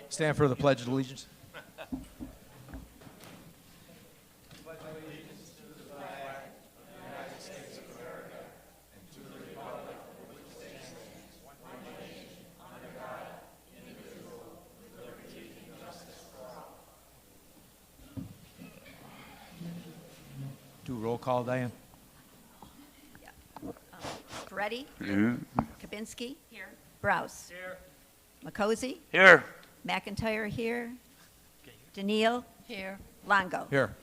Stand for the Pledge of Allegiance. Do roll call, Diane. Ferretti? Kabinski? Here. Browse? Here. Makosi? Here. McIntyre here. Daniil? Here. Longo? Here.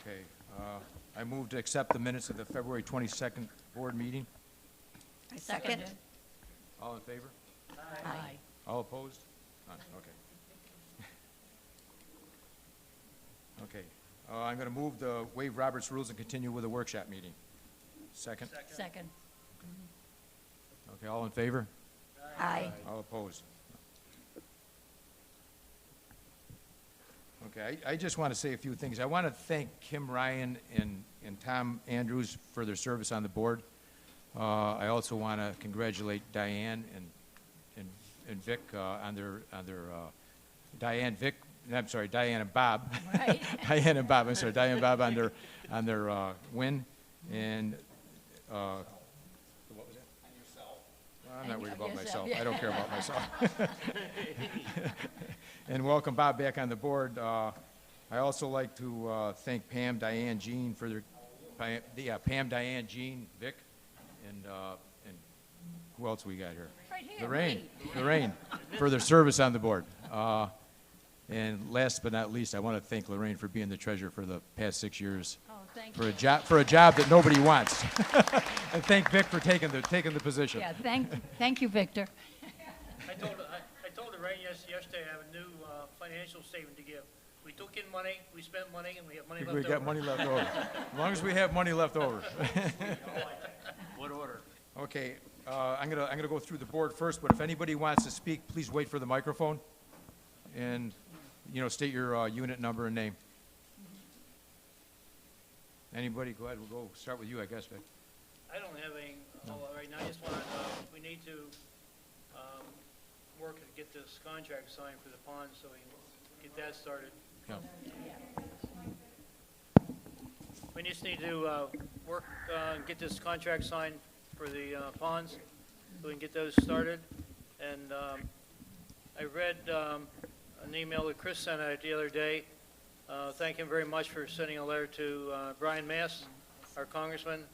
Okay. I move to accept the minutes of the February 22nd board meeting. I second. All in favor? Aye. All opposed? None. Okay. Okay. I'm going to move the waive Robert's rules and continue with the workshop meeting. Second? Second. Okay, all in favor? Aye. All opposed? Okay, I just want to say a few things. I want to thank Kim Ryan and Tom Andrews for their service on the board. I also want to congratulate Diane and Vic on their Diane and Bob. Right. Diane and Bob, I'm sorry, Diane and Bob on their win. And what was that? And yourself. Well, I'm not worried about myself. I don't care about myself. And welcome Bob back on the board. I also like to thank Pam, Diane, Jean for their Pam, Diane, Jean, Vic, and who else we got here? Right here. Lorraine, for their service on the board. And last but not least, I want to thank Lorraine for being the treasurer for the past 6 years. Oh, thank For a job that nobody wants. And thank Vic for taking the position. Yeah, thank you, Victor. I told Lorraine yesterday I have a new financial statement to give. We took in money, we spent money, and we have money left over. We got money left over. As long as we have money left over. What order? Okay, I'm gonna go through the board first, but if anybody wants to speak, please wait for the microphone. And, state your unit number and name. Anybody, go ahead, we'll start with you, I guess, Vic. I don't have any right now. I just want we need to work to get this contract signed for the pond so we can get that started. Yeah. We just need to work and get this contract signed for the ponds so we can get those started. And I read an email that Chris sent out the other day. Thank him very much for sending a letter to Brian Mass, our congressman,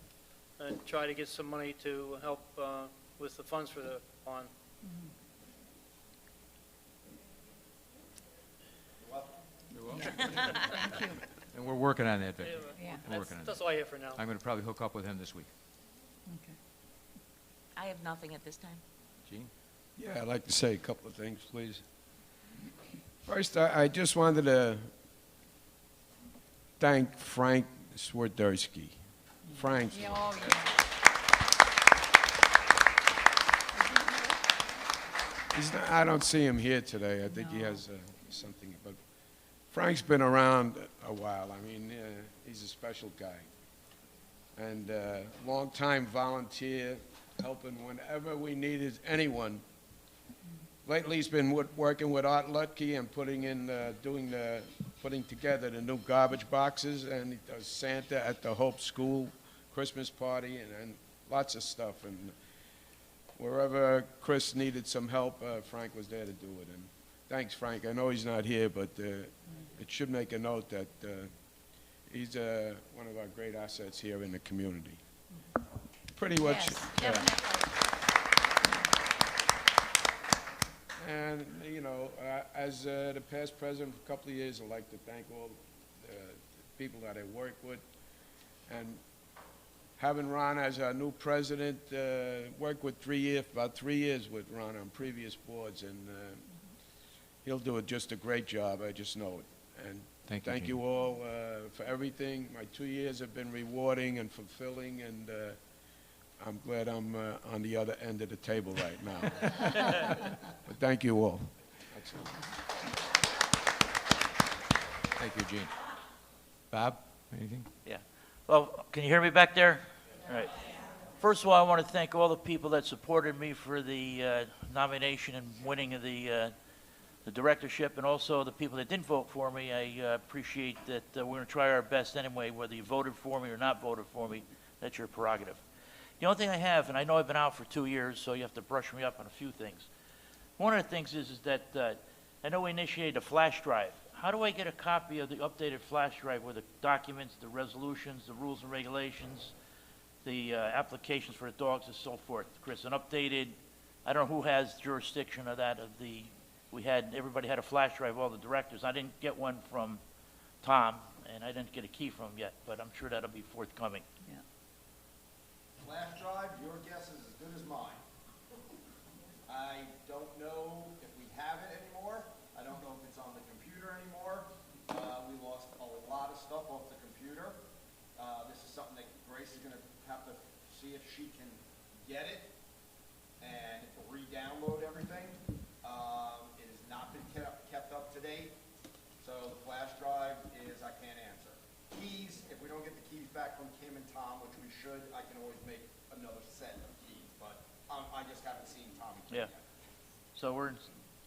and try to get some money to help with the funds for the pond. And we're working on that, Vic. Yeah. We're working on That's that. all I have for now. I'm gonna probably hook up with him this week. Okay. I have nothing at this time. Gene? Yeah, I'd like to say a couple of things, please. First, I just wanted to thank Frank Swiderski. Frank, Yeah, oh, yeah. I don't see him here today. I think he has something. But Frank's been around a while. I mean, he's a special guy. And long-time volunteer, helping whenever we needed anyone. Lately, he's been working with Art Lutke and putting together the new garbage boxes, and he does Santa at the Hope School Christmas party, and lots of stuff. And wherever Chris needed some help, Frank was there to do it. And thanks, Frank. I know he's not here, but it should make a note that he's one of our great assets here in the community. Pretty much. Yes, definitely. And, as the past president for a couple of years, I'd like to thank all the people that I work with. And having Ron as our new president, worked with about 3 years with Ron on previous boards, and he'll do just a great job. I just know it. And thank you all for everything. My 2 years have been rewarding and fulfilling, and I'm glad I'm on the other end of the table right now. But thank you all. That's all. Thank you, Gene. Bob, anything? Yeah. Well, can you hear me back there? All right. First of all, I want to thank all the people that supported me for the nomination and winning of the the directorship, and also the people that didn't vote for me. I appreciate that we're going to try our best anyway, whether you voted for me or not voted for me. That's your prerogative. The only thing I have, and I know I've been out for 2 years, so you have to brush me up on a few things. One of the things is that I know we initiated a flash drive. How do I get a copy of the updated flash drive with the documents, the resolutions, the rules and regulations, the applications for the dogs and so forth? Chris, an updated, I don't know who has jurisdiction of that, everybody had a flash drive, all the directors. I didn't get one from Tom, and I didn't get a key from him yet, but I'm sure that'll be forthcoming. Flash drive, your guess is as good as mine. I don't know if we have it anymore. I don't know if it's on the computer anymore. We lost a lot of stuff off the computer. This is something that Grace is gonna have to see if she can get it and re-download everything. It has not been kept up to date. So the flash drive is, I can't answer. Keys, if we don't get the keys back from Kim and Tom, which we should, I can always make another set of keys, but I just haven't seen Tom and Kim Yeah. yet. So we're in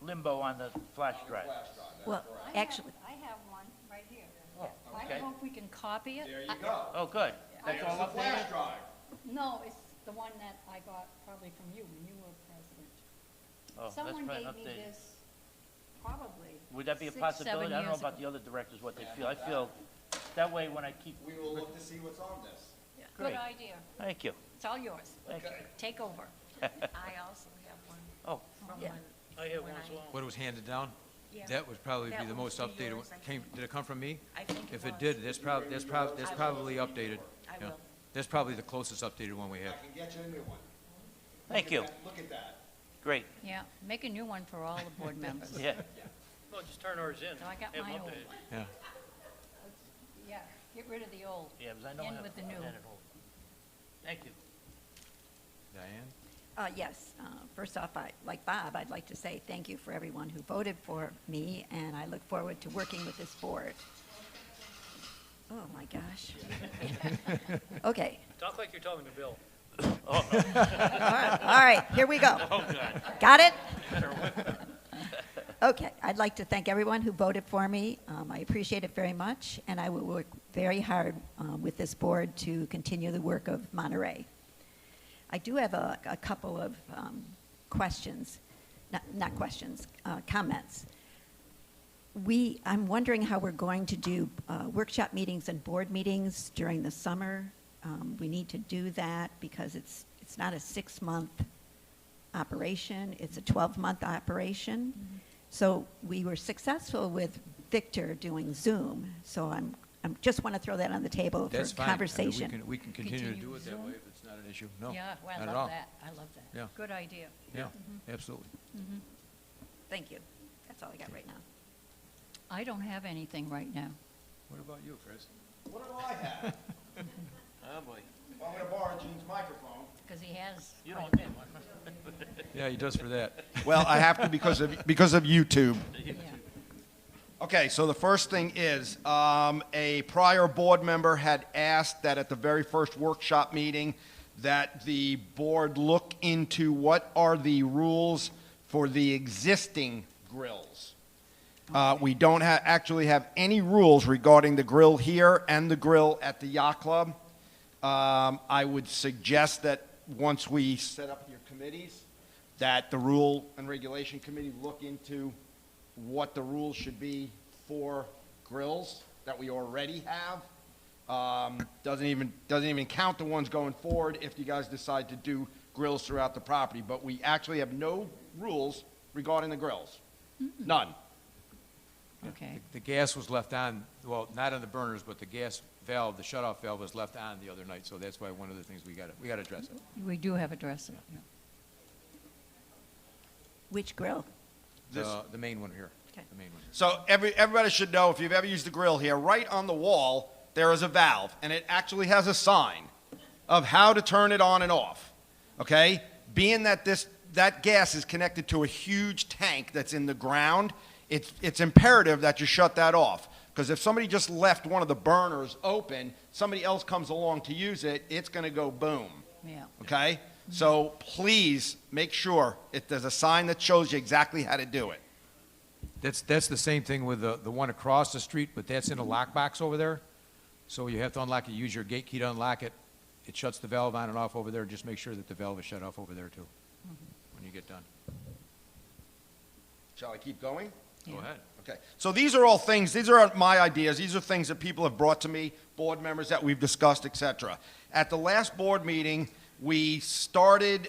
limbo on the flash On the drive. flash drive, that's Well, correct. actually, I have one right here. Oh, I okay. don't know if we can copy it. There you go. Oh, good. That's There's all the flash updated? drive. No, it's the one that I got probably from you when you were president. Oh, that's Someone probably gave me updated. this probably. Would that be a 6, 7 possibility? I don't know years about ago. the other directors, what they feel. I feel, that way when I keep, We will look to see what's on this. Great. Good idea. Thank you. It's all yours. Thank you. Take over. I also have one Oh, from Yeah. when. I have when one as well. What was handed down? Yeah. That would probably be That the would most be updated one. yours, I think. Did it come from me? I think it If it was. did, that's probably updated. I Yeah. will. That's probably the closest updated one we have. I can get you a new one. thank you. Look at that. Great. Yeah, make a new one for all the board members. Yeah. Well, just turn ours in. So I got Have 'em my old updated. one. Yeah. Yeah, get rid of the old. Yeah, because I know I In have with the I new. had it all. Thank you. Diane? yes, first off, like Bob, I'd like to say thank you for everyone who voted for me, and I look forward to working with this board. Oh, my gosh. Okay, Talk like you're talking to Bill. all right, here we go. Oh, God. Got it? Okay, I'd like to thank everyone who voted for me. I appreciate it very much, and I will work very hard with this board to continue the work of Monterey. I do have a couple of questions, not questions, comments. I'm wondering how we're going to do workshop meetings and board meetings during the summer. We need to do that because it's not a 6-month operation, it's a 12-month operation. So we were successful with Victor doing Zoom, so I'm just want to throw that on the table for That's fine. I mean, conversation. we can continue to Continue do it that Zoom? way if it's not an issue. No, Yeah, well, not I at all. love that. I love that. Yeah. Good idea. Yeah, absolutely. Thank you. That's all I got right now. I don't have anything right now. What about you, Chris? What do I have? Oh, boy. Well, I'm gonna borrow Gene's microphone. Because he has. You quite don't a need bit. one. Yeah, he does for that. Well, I have to because of YouTube. Yeah. Okay, so the first thing is, a prior board member had asked that at the very first workshop meeting, that the board look into what are the rules for the existing grills. We don't actually have any rules regarding the grill here and the grill at the yacht club. I would suggest that once we set up your committees, that the Rule and Regulation Committee look into what the rules should be for grills that we already have. Doesn't even count the ones going forward if you guys decide to do grills throughout the property. But we actually have no rules regarding the grills. None. Okay. The gas was left on, well, not on the burners, but the gas valve, the shut-off valve was left on the other night, so that's why one of the things we gotta address it. We do have a dresser. Yeah. Which grill? The main one here, Okay. the main one. So everybody should know, if you've ever used the grill here, right on the wall, there is a valve, and it actually has a sign of how to turn it on and off, okay? Being that that gas is connected to a huge tank that's in the ground, it's imperative that you shut that off. Because if somebody just left one of the burners open, somebody else comes along to use it, it's going to go boom. Yeah. Okay? So please make sure there's a sign that shows you exactly how to do it. That's the same thing with the one across the street, but that's in a lockbox over there. So you have to unlock it, use your gate key to unlock it. It shuts the valve on and off over there. Just make sure that the valve is shut off over there too, when you get done. Shall I keep going? Go ahead. Okay, so these are all things, these are my ideas, these are things that people have brought to me, board members that we've discussed, et cetera. At the last board meeting, we established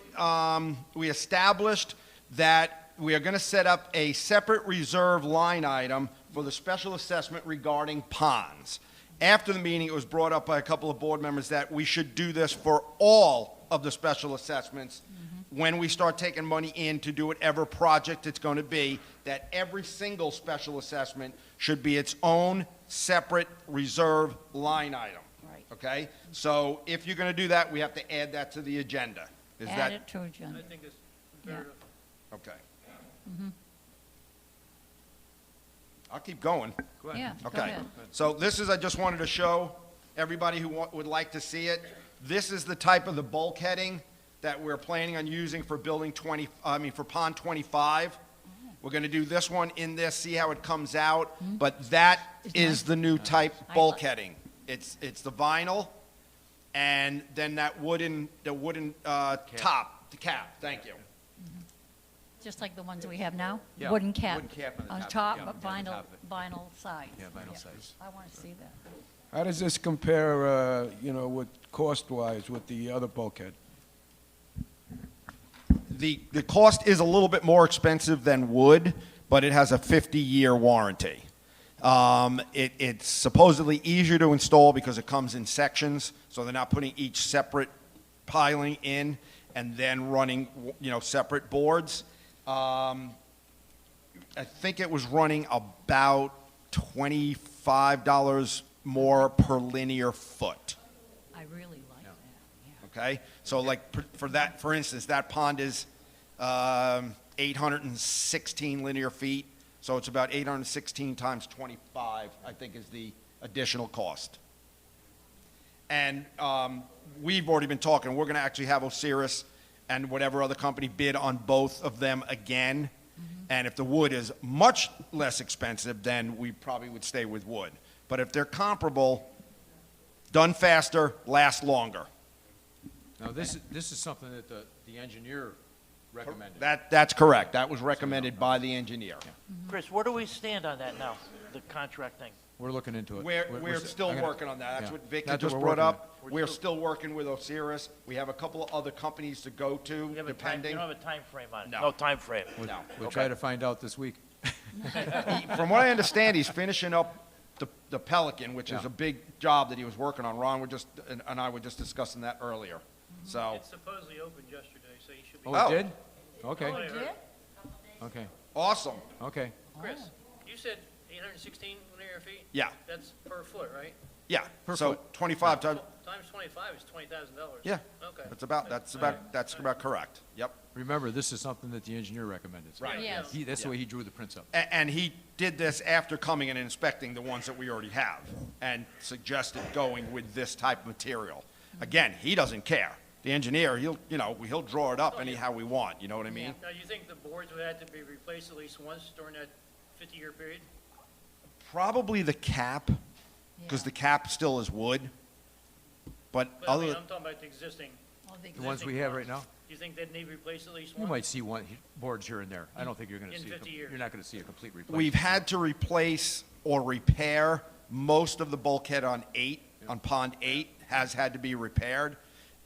that we are going to set up a separate reserve line item for the special assessment regarding ponds. After the meeting, it was brought up by a couple of board members that we should do this for all of the special assessments when we start taking money in to do whatever project it's going to be, that every single special assessment should be its own separate reserve line item. Right. Okay? So if you're going to do that, we have to add that to the agenda. Is Add that it to agenda. I think it's imperative. okay? I'll keep going. Go ahead. Yeah, go Okay. ahead. So this is, I just wanted to show everybody who would like to see it. This is the type of the bulkheading that we're planning on using for for pond 25. We're going to do this one in this, see how it comes out. But that is the new type bulkheading. It's the vinyl, and then the wooden top, the cap. Thank you. Just like the ones we have now? Yeah, Wooden cap. wooden cap on the On top, top, yeah, but yeah, on vinyl, top of it. vinyl sides. Yeah, vinyl sides. I want to see that. How does this compare, with cost-wise with the other bulkhead? The cost is a little bit more expensive than wood, but it has a 50-year warranty. It's supposedly easier to install because it comes in sections, so they're not putting each separate piling in and then running, separate boards. I think it was running about $25 more per linear foot. I really like that, yeah. Okay, so like for instance, that pond is 816 linear feet, so it's about 816 times 25, I think, is the additional cost. And we've already been talking. We're going to actually have Osiris and whatever other company bid on both of them again. And if the wood is much less expensive, then we probably would stay with wood. But if they're comparable, done faster, last longer. Now, this is something that the engineer recommended. That's correct. That was recommended by the engineer. Chris, where do we stand on that now, the contract thing? We're looking into it. We're still I'm gonna- working on that. That's yeah. what Vic Not that just we're brought working on up. We're still working with Osiris. We have a couple of other companies to go to, You have a time, you depending. don't have a time frame on it? No. No time frame? No. We'll try to find out this week. From what I understand, he's finishing up the Pelican, which is Yeah. a big job that he was working on. Ron and I were just discussing that earlier. So, It's supposedly opened yesterday, so you should be. Oh, Oh. it did? Okay, I heard. okay, awesome. okay. Chris, you said 816 linear feet? Yeah, That's per foot, right? yeah. Per So foot. 25 times, Times 25 is $20,000. yeah. Okay. That's about correct. Yep. Remember, this is something that the engineer recommended. so Right. Yes. That's the way he drew the prints up. And he did this after coming and inspecting the ones that we already have and suggested going with this type of material. Again, he doesn't care. The engineer, he'll draw it up anyhow we want, you know what I mean? Now, you think the boards would have to be replaced at least once during that 50-year period? Probably the cap, because Yeah. the cap still is wood. But But I mean, other, I'm talking about the existing. Well, the The ones we have right now, Do you think they'd need replaced at least you once? might see boards here and there. I don't think you're gonna In see, 50 years. you're not gonna see a complete replacement. we've had to replace or repair most of the bulkhead on Pond 8 has had to be repaired.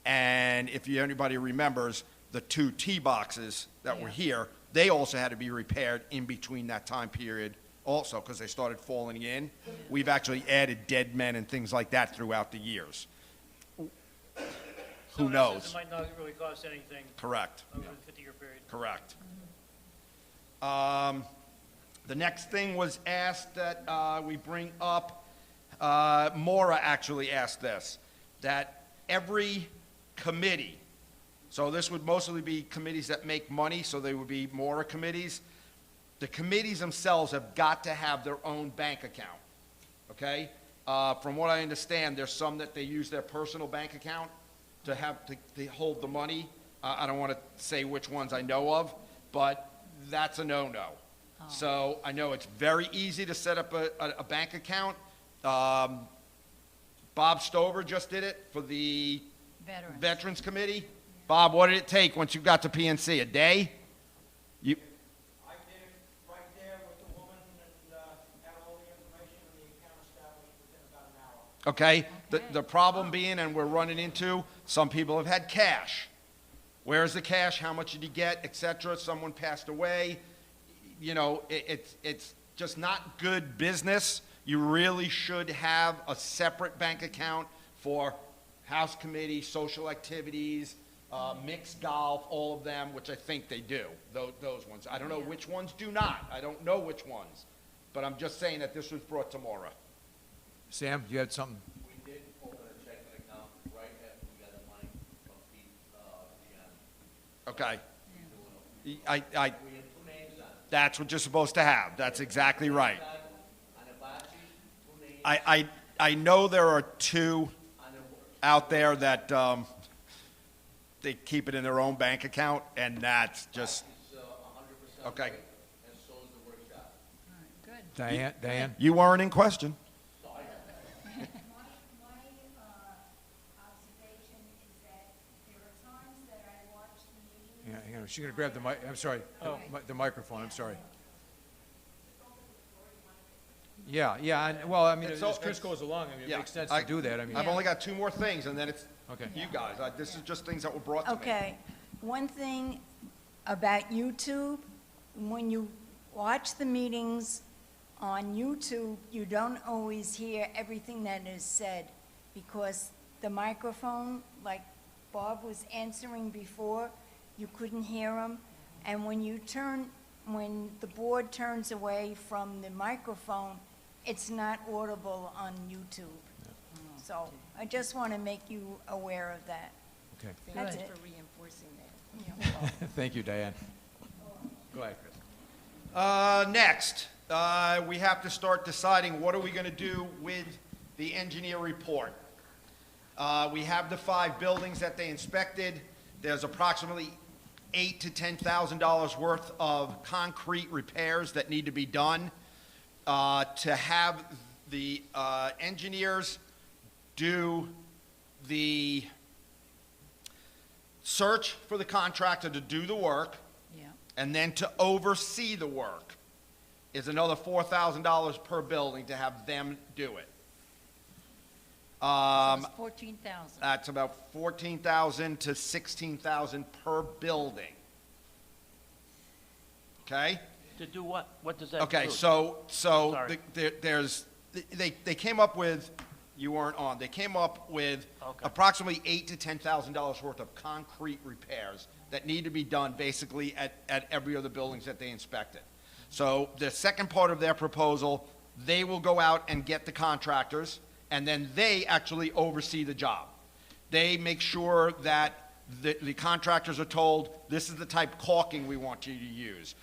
And if anybody remembers, the two tee boxes that were Yeah. here, they also had to be repaired in between that time period also, because they started falling in. We've actually added dead men and things like that throughout the years. So Who in essence, knows? It might not really cost anything Correct. over the 50-year period. Correct. The next thing was asked that we bring up, Maura actually asked this, that every committee, so this would mostly be committees that make money, so they would be Maura committees. The committees themselves have got to have their own bank account, okay? From what I understand, there's some that they use their personal bank account to hold the money. I don't want to say which ones I know of, but that's a no-no. So I know it's very easy to set up a bank account. Bob Stover just did it for the Veterans. Veterans Committee. Bob, what did it take once you got to PNC? A day? You, I did it right there with the woman and had all the information and the account established within about an hour. okay? The problem being, and we're running into, some people have had cash. Where's the cash? How much did you get, et cetera? Someone passed away. You know, it's just not good business. You really should have a separate bank account for house committee, social activities, mixed golf, all of them, which I think they do, those ones. I don't know which ones do not. I don't know which ones. But I'm just saying that this was brought to Maura. Sam, you had something? We did open a checking account right after we got the money from Pete, Okay. We had 2 names on it. That's what you're supposed to have. That's exactly right. On the boxes, 2 names. I know there are two On the, out there that they keep it in their own bank account, and that's just, it's 100% okay. right, and so is the workshop. Good. Diane? You weren't in question. My observation is that there are times that I watch the meetings. Yeah, hang on, she's gonna grab the mic, I'm sorry, the microphone, I'm sorry. Yeah, well, I mean, It's as so- Chris it's- goes along, I mean, it yeah, makes sense I- to do that, I mean. I've only got 2 more things, and then it's Okay. you guys. This is just things that were brought to me. Okay, one thing about YouTube, when you watch the meetings on YouTube, you don't always hear everything that is said, because the microphone, like Bob was answering before, you couldn't hear him. And when the board turns away from the microphone, it's not audible on YouTube. So I just want to make you aware of that. Okay, That's Good. it. For reinforcing that. thank you, Diane. Go ahead, Chris. Next, we have to start deciding what are we going to do with the engineer report. We have the 5 buildings that they inspected. There's approximately $8,000 to $10,000 worth of concrete repairs that need to be done. To have the engineers do the search for the contractor to do the work, Yeah. and then to oversee the work is another $4,000 per building to have them do it. So it's 14,000. That's about 14,000 to 16,000 per building. Okay? To do what? What does that Okay, include? so Sorry. they came up with, you weren't on, they came up with Okay. approximately $8,000 to $10,000 worth of concrete repairs that need to be done basically at every other buildings that they inspected. So the second part of their proposal, they will go out and get the contractors, and then they actually oversee the job. They make sure that the contractors are told, this is the type caulking we want you to use.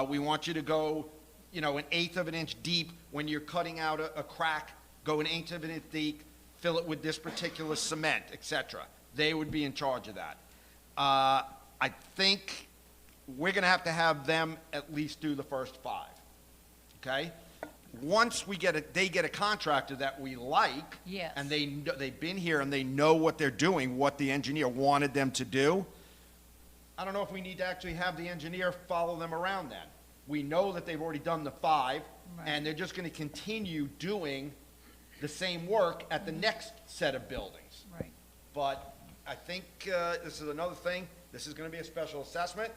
We want you to go, an 1/8 of an inch deep when you're cutting out a crack, go 1/8 of an inch deep, fill it with this particular cement, etc. They would be in charge of that. I think we're going to have them at least do the first 5, okay? Once they get a contractor that we like, Yes. and they've been here and they know what they're doing, what the engineer wanted them to do, I don't know if we need to actually have the engineer follow them around then. We know that they've already done the 5, Right. and they're just going to continue doing the same work at the next set of buildings. Right. But I think this is another thing. This is going to be a special assessment.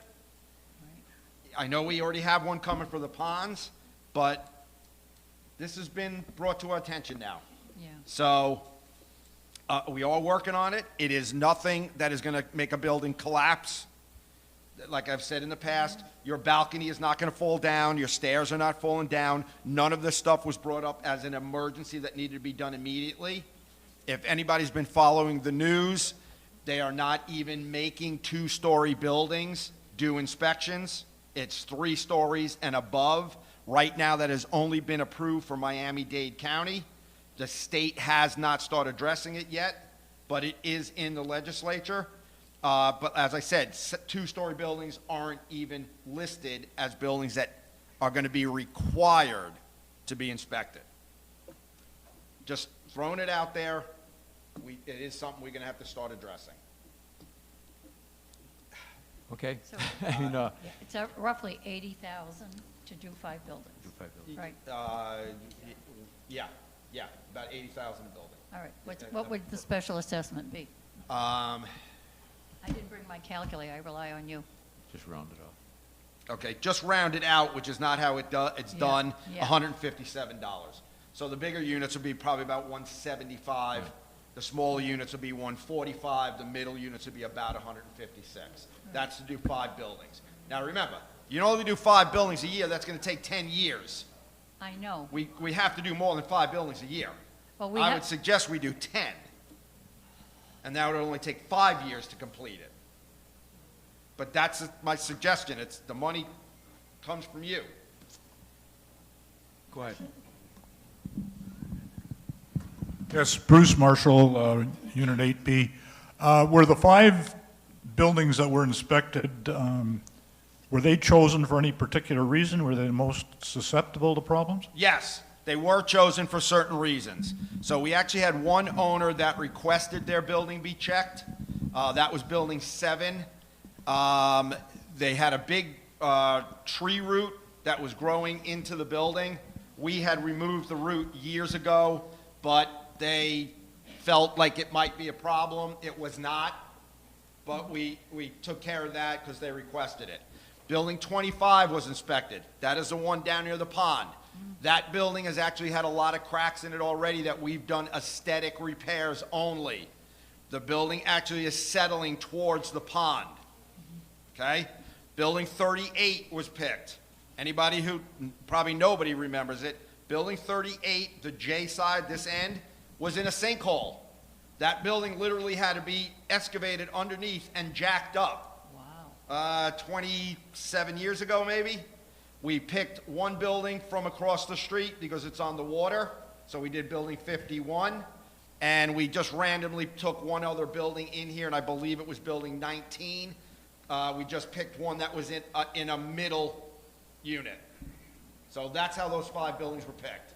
I know we already have one coming for the ponds, but this has been brought to our attention now. Yeah. So we are working on it. It is nothing that is going to make a building collapse. Like I've said in the past, your balcony is not going to fall down. Your stairs are not falling down. None of this stuff was brought up as an emergency that needed to be done immediately. If anybody's been following the news, they are not even making 2-story buildings do inspections. It's 3 stories and above. Right now, that has only been approved for Miami-Dade County. The state has not started addressing it yet, but it is in the legislature. But as I said, 2-story buildings aren't even listed as buildings that are going to be required to be inspected. Just throwing it out there, it is something we're going to have to start addressing. Okay? So, I mean, yeah, it's roughly 80,000 to do 5 buildings. Right, Yeah, about 80,000 a building. all right. What would the special assessment be? Um, I didn't bring my calculator, I rely on you. just round it off. Okay, just round it out, which is not how it's done, yeah. $157. So the bigger units would be probably about 175. The smaller units would be 145. The middle units would be about 156. That's to do 5 buildings. Now remember, you only do 5 buildings a year. That's going to take 10 years. I know. We have to do more than 5 buildings a year. Well, we I have- would suggest we do 10. And that would only take 5 years to complete it. But that's my suggestion. The money comes from you. Go ahead. Yes, Bruce Marshall, Unit 8B. Were the 5 buildings that were inspected, were they chosen for any particular reason? Were they the most susceptible to problems? Yes, they were chosen for certain reasons. So we actually had one owner that requested their building be checked. That was Building 7. They had a big tree root that was growing into the building. We had removed the root years ago, but they felt like it might be a problem. It was not, but we took care of that because they requested it. Building 25 was inspected. That is the one down near the pond. That building has actually had a lot of cracks in it already that we've done aesthetic repairs only. The building actually is settling towards the pond. Okay? Building 38 was picked. Anybody who, probably nobody remembers it, Building 38, the J side, this end, was in a sinkhole. That building literally had to be excavated underneath and jacked up. Wow. 27 years ago, maybe. We picked one building from across the street because it's on the water. So we did Building 51. And we just randomly took one other building in here, and I believe it was Building 19. We just picked one that was in a middle unit. So that's how those 5 buildings were picked.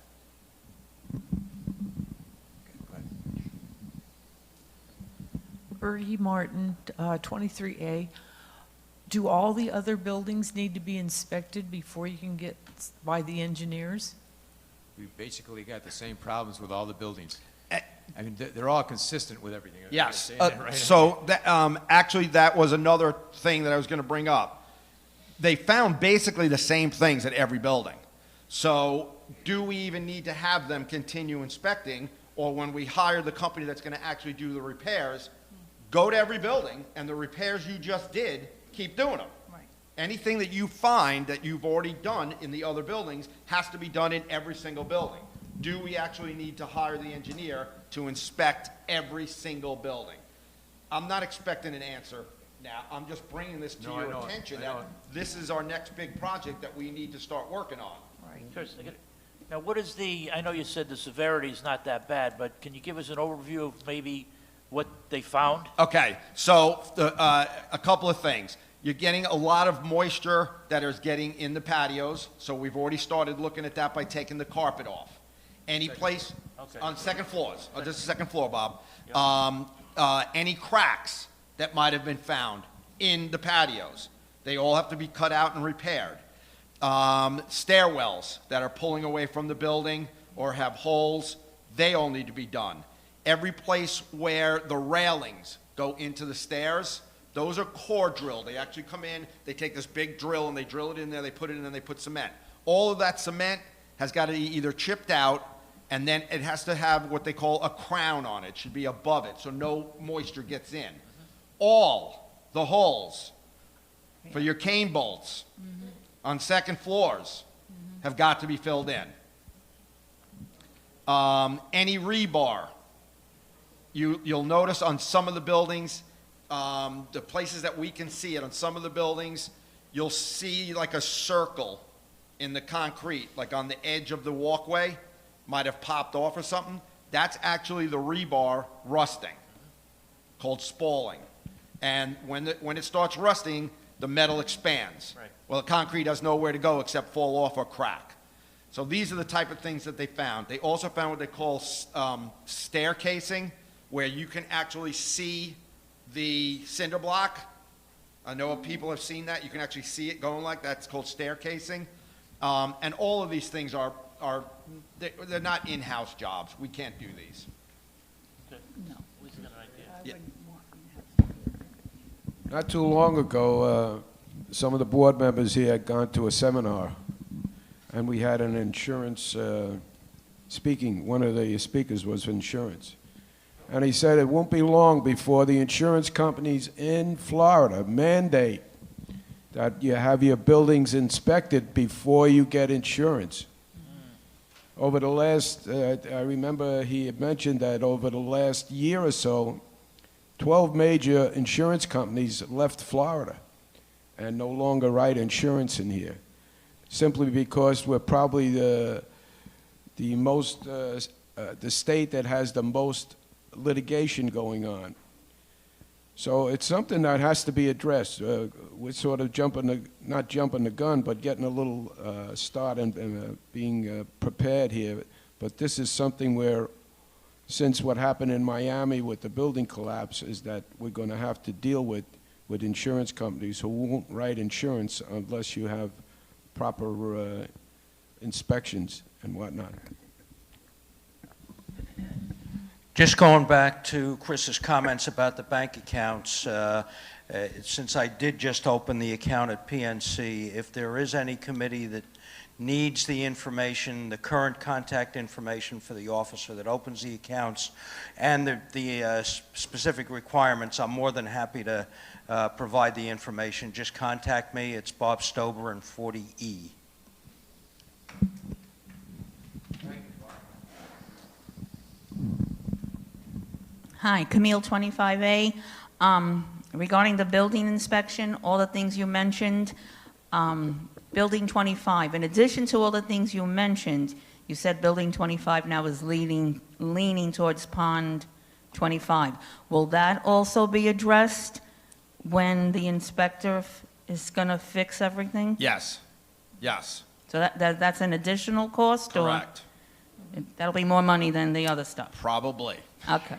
Bertie Martin, 23A. Do all the other buildings need to be inspected before you can get by the engineers? We've basically got the same problems with all the buildings. I mean, they're all consistent with everything. Am I Yes. saying that right? So actually, that was another thing that I was going to bring up. They found basically the same things at every building. So do we even need to have them continue inspecting? Or when we hire the company that's going to actually do the repairs, go to every building, and the repairs you just did, keep doing them. Right. Anything that you find that you've already done in the other buildings has to be done in every single building. Do we actually need to hire the engineer to inspect every single building? I'm not expecting an answer now. I'm just bringing this to No, I your know it. attention I know that it. this is our next big project that we need to start working on. Right. Chris, now, what is I know you said the severity is not that bad, but can you give us an overview of maybe what they found? Okay, so a couple of things. You're getting a lot of moisture that is getting in the patios, so we've already started looking at that by taking the carpet off. Any place Okay. on second floors, this is second floor, Bob. Any cracks that might have been found in the patios, they all have to be cut out and repaired. Stairwells that are pulling away from the building or have holes, they all need to be done. Every place where the railings go into the stairs, those are core drilled. They actually come in, they take this big drill and they drill it in there, they put it in, and they put cement. All of that cement has got to be either chipped out, and then it has to have what they call a crown on it. It should be above it, so no moisture gets in. All the holes for your cane bolts on second floors have got to be filled in. Any rebar, you'll notice on some of the buildings, the places that we can see it, on some of the buildings, you'll see like a circle in the concrete, like on the edge of the walkway, might have popped off or something. That's actually the rebar rusting, called spalling. And when it starts rusting, the metal expands. Right. Well, the concrete has nowhere to go except fall off or crack. So these are the type of things that they found. They also found what they call stair casing, where you can actually see the cinder block. I know people have seen that. You can actually see it going like that. It's called stair casing. And all of these things they're not in-house jobs. We can't do these. Good. No. At least you got an idea. I Yeah. wouldn't want Not too long ago, some of the board members here had gone to a seminar, and we had an insurance speaking. One of the speakers was insurance. And he said it won't be long before the insurance companies in Florida mandate that you have your buildings inspected before you get insurance. Over the last, I remember he had mentioned that over the last year or so, 12 major insurance companies left Florida and no longer write insurance in here, simply because we're probably the state that has the most litigation going on. So it's something that has to be addressed. We're sort of not jumping the gun, but getting a little start and being prepared here. But this is something where, since what happened in Miami with the building collapse, is that we're going to have to deal with insurance companies who won't write insurance unless you have proper inspections and whatnot. Just going back to Chris's comments about the bank accounts, since I did just open the account at PNC, if there is any committee that needs the information, the current contact information for the officer that opens the accounts, and the specific requirements, I'm more than happy to provide the information. Just contact me. It's Bob Stober in 40E. Hi, Camille, 25A. Regarding the building inspection, all the things you mentioned, Building 25, in addition to all the things you mentioned, you said Building 25 now is leaning towards Pond 25. Will that also be addressed when the inspector is going to fix everything? Yes. Yes. So that's an additional cost? Correct. Or that'll be more money than the other stuff? Probably. Okay,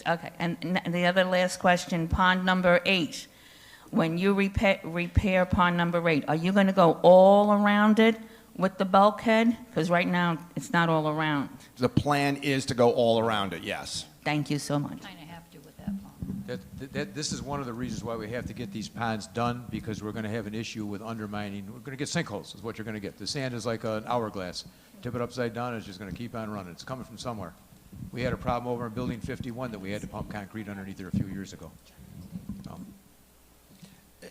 okay. And the other last question, pond number 8. When you repair pond number 8, are you going to go all around it with the bulkhead? Because right now, it's not all around. The plan is to go all around it, yes. Thank you so much. Kind of have to with that pond. This is one of the reasons why we have to get these ponds done, because we're going to have an issue with undermining. We're going to get sinkholes, is what you're going to get. The sand is like an hourglass. Tip it upside down, it's just going to keep on running. It's coming from somewhere. We had a problem over in Building 51 that we had to pump concrete underneath there a few years ago.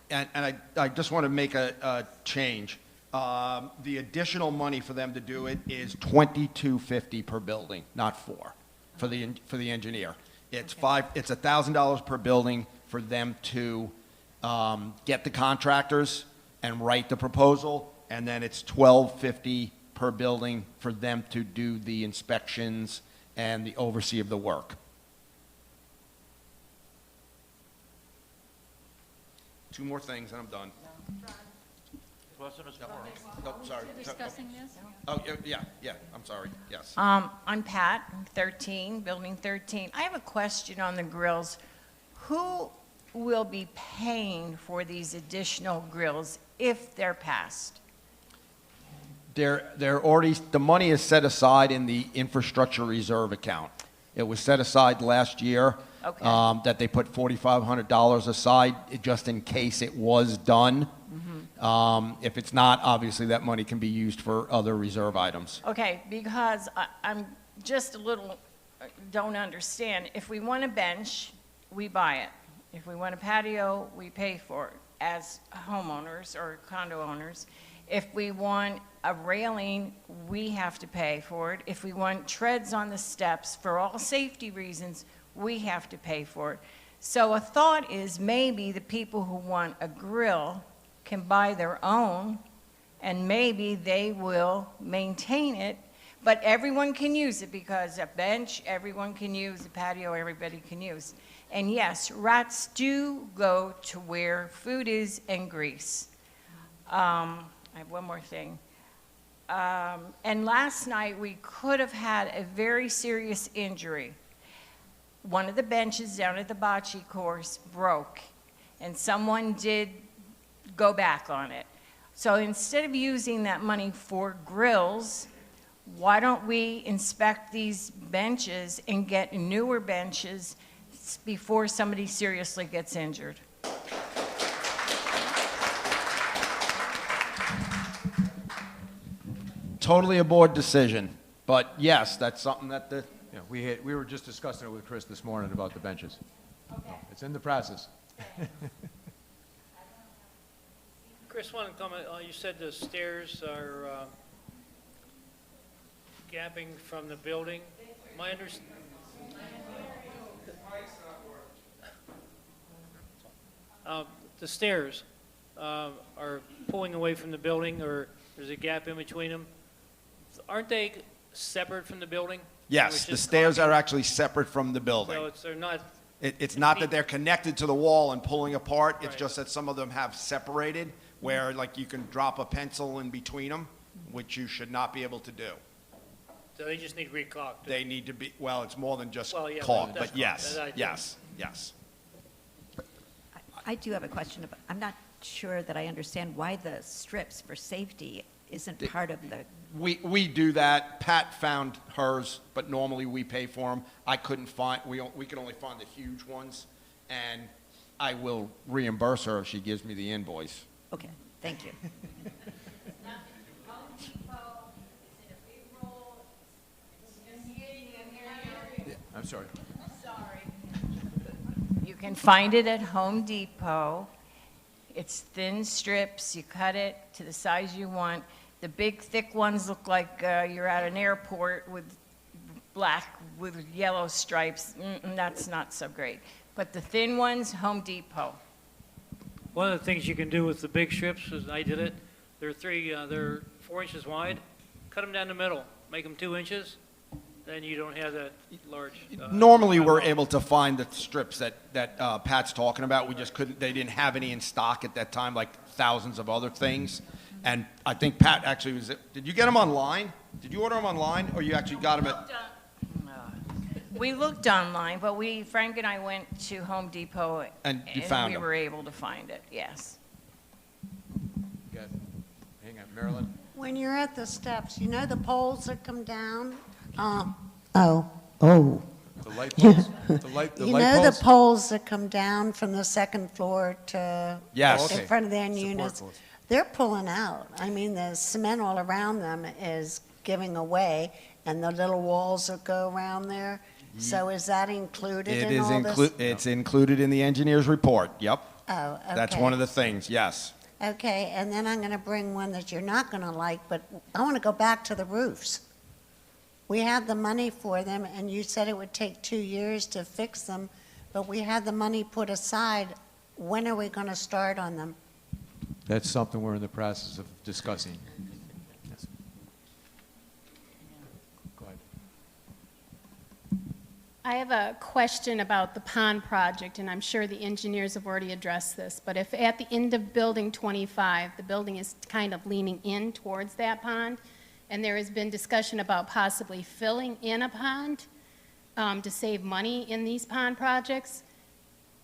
And I just want to make a change. The additional money for them to do it is $2,250 per building, not for the engineer. It's $1,000 per building for them to get the contractors and write the proposal, and then it's $1,250 per building for them to do the inspections and the oversee of the work. Two more things and I'm done. Oh, sorry. Discussing this? Oh, yeah, I'm sorry, yes. I'm Pat, 13, Building 13. I have a question on the grills. Who will be paying for these additional grills if they're passed? They're already, the money is set aside in the infrastructure reserve account. It was set aside last year. Okay. That they put $4,500 aside just in case it was done. If it's not, obviously that money can be used for other reserve items. Okay, because I'm just a little, don't understand. If we want a bench, we buy it. If we want a patio, we pay for it as homeowners or condo owners. If we want a railing, we have to pay for it. If we want treads on the steps, for all safety reasons, we have to pay for it. So a thought is maybe the people who want a grill can buy their own, and maybe they will maintain it, but everyone can use it, because a bench, everyone can use, a patio, everybody can use. And yes, rats do go to where food is and grease. I have one more thing. And last night, we could have had a very serious injury. One of the benches down at the bocce course broke, and someone did go back on it. So instead of using that money for grills, why don't we inspect these benches and get newer benches before somebody seriously gets injured? Totally a board decision, but yes, that's something that the, Yeah, we were just discussing it with Chris this morning about the benches. Okay. It's in the process. Chris, one comment, you said the stairs are gapping from the building. My understanding. The stairs are pulling away from the building, or there's a gap in between them. Aren't they separate from the building? yes, the stairs are actually separate from the building. So they're not, It's not that they're connected to the wall and pulling apart, it's Right. just that some of them have separated, where like you can drop a pencil in between them, which you should not be able to do. so they just need recaulked. They need to be, well, it's more than just Well, yeah, caulk, that's but yes, caulk. That I do. yes, yes. I do have a question. I'm not sure that I understand why the strips for safety isn't part of the, We do that. Pat found hers, but normally we pay for them. I couldn't find, we could only find the huge ones, and I will reimburse her if she gives me the invoice. okay, thank you. I'm sorry. You can find it at Home Depot. It's thin strips. You cut it to the size you want. The big, thick ones look like you're at an airport with black with yellow stripes. That's not so great. But the thin ones, Home Depot. One of the things you can do with the big strips, as I did it, they're 4 inches wide. Cut them down the middle, make them 2 inches, then you don't have that large. Normally, we're able to find the strips that Pat's talking about. We just couldn't, they didn't have any in stock at that time, like thousands of other things. And I think Pat actually was, did you get them online? Did you order them online, or you actually got them at? We looked online, but Frank and I went to Home Depot. And you found we them. were able to find it, yes. Got, hang on, Marilyn? When you're at the steps, you know the poles that come down? Oh. The light poles? The light You poles? know the poles that come down from the second floor to Yes. in front of their Support units? poles. They're pulling out. I mean, the cement all around them is giving away, and the little walls that go around there. So is that included It in is all this? it's included in the engineer's report, yep. Oh, okay. That's one of the things, yes. Okay, and then I'm going to bring one that you're not going to like, but I want to go back to the roofs. We had the money for them, and you said it would take 2 years to fix them, but we had the money put aside. When are we going to start on them? That's something we're in the process of discussing. Yes. Go ahead. I have a question about the pond project, and I'm sure the engineers have already addressed this, but if at the end of building 25, the building is kind of leaning in towards that pond, and there has been discussion about possibly filling in a pond to save money in these pond projects,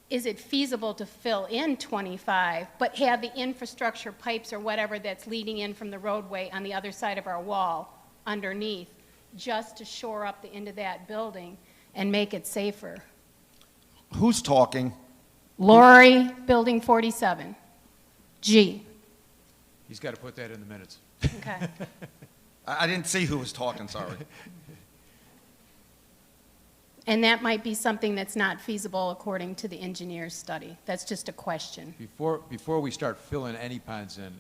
is it feasible to fill in 25, but have the infrastructure pipes or whatever that's leading in from the roadway on the other side of our wall underneath, just to shore up the end of that building and make it safer? Who's talking? Lori, Building 47. G. He's got to put that in the minutes. Okay. I didn't see who was talking, sorry. And that might be something that's not feasible according to the engineer's study. That's just a question. Before we start filling any ponds in,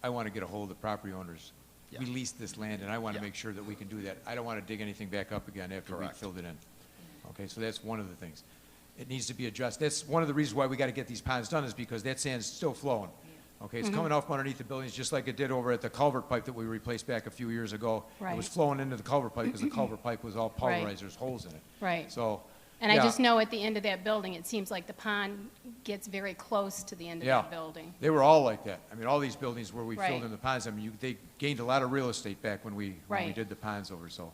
I want to get a hold of the property owners. Yeah. We leased this land, and I want to Yeah. make sure that we can do that. I don't want to dig anything back up again after we Correct. filled it in. Okay, so that's one of the things. It needs to be addressed. That's one of the reasons why we got to get these ponds done, is because that sand's still flowing. Okay, it's coming off from underneath the buildings, just like it did over at the culvert pipe that we replaced back a few years ago. It was Right. flowing into the culvert pipe because the culvert pipe was all Right. pulverized, there's holes in it. Right. So And I Yeah. just know at the end of that building, it seems like the pond gets very close to the end of Yeah. that building. They were all like that. I mean, all these buildings where we Right. filled in the ponds, I mean, they gained a lot of real estate back when we Right. did the ponds over, so.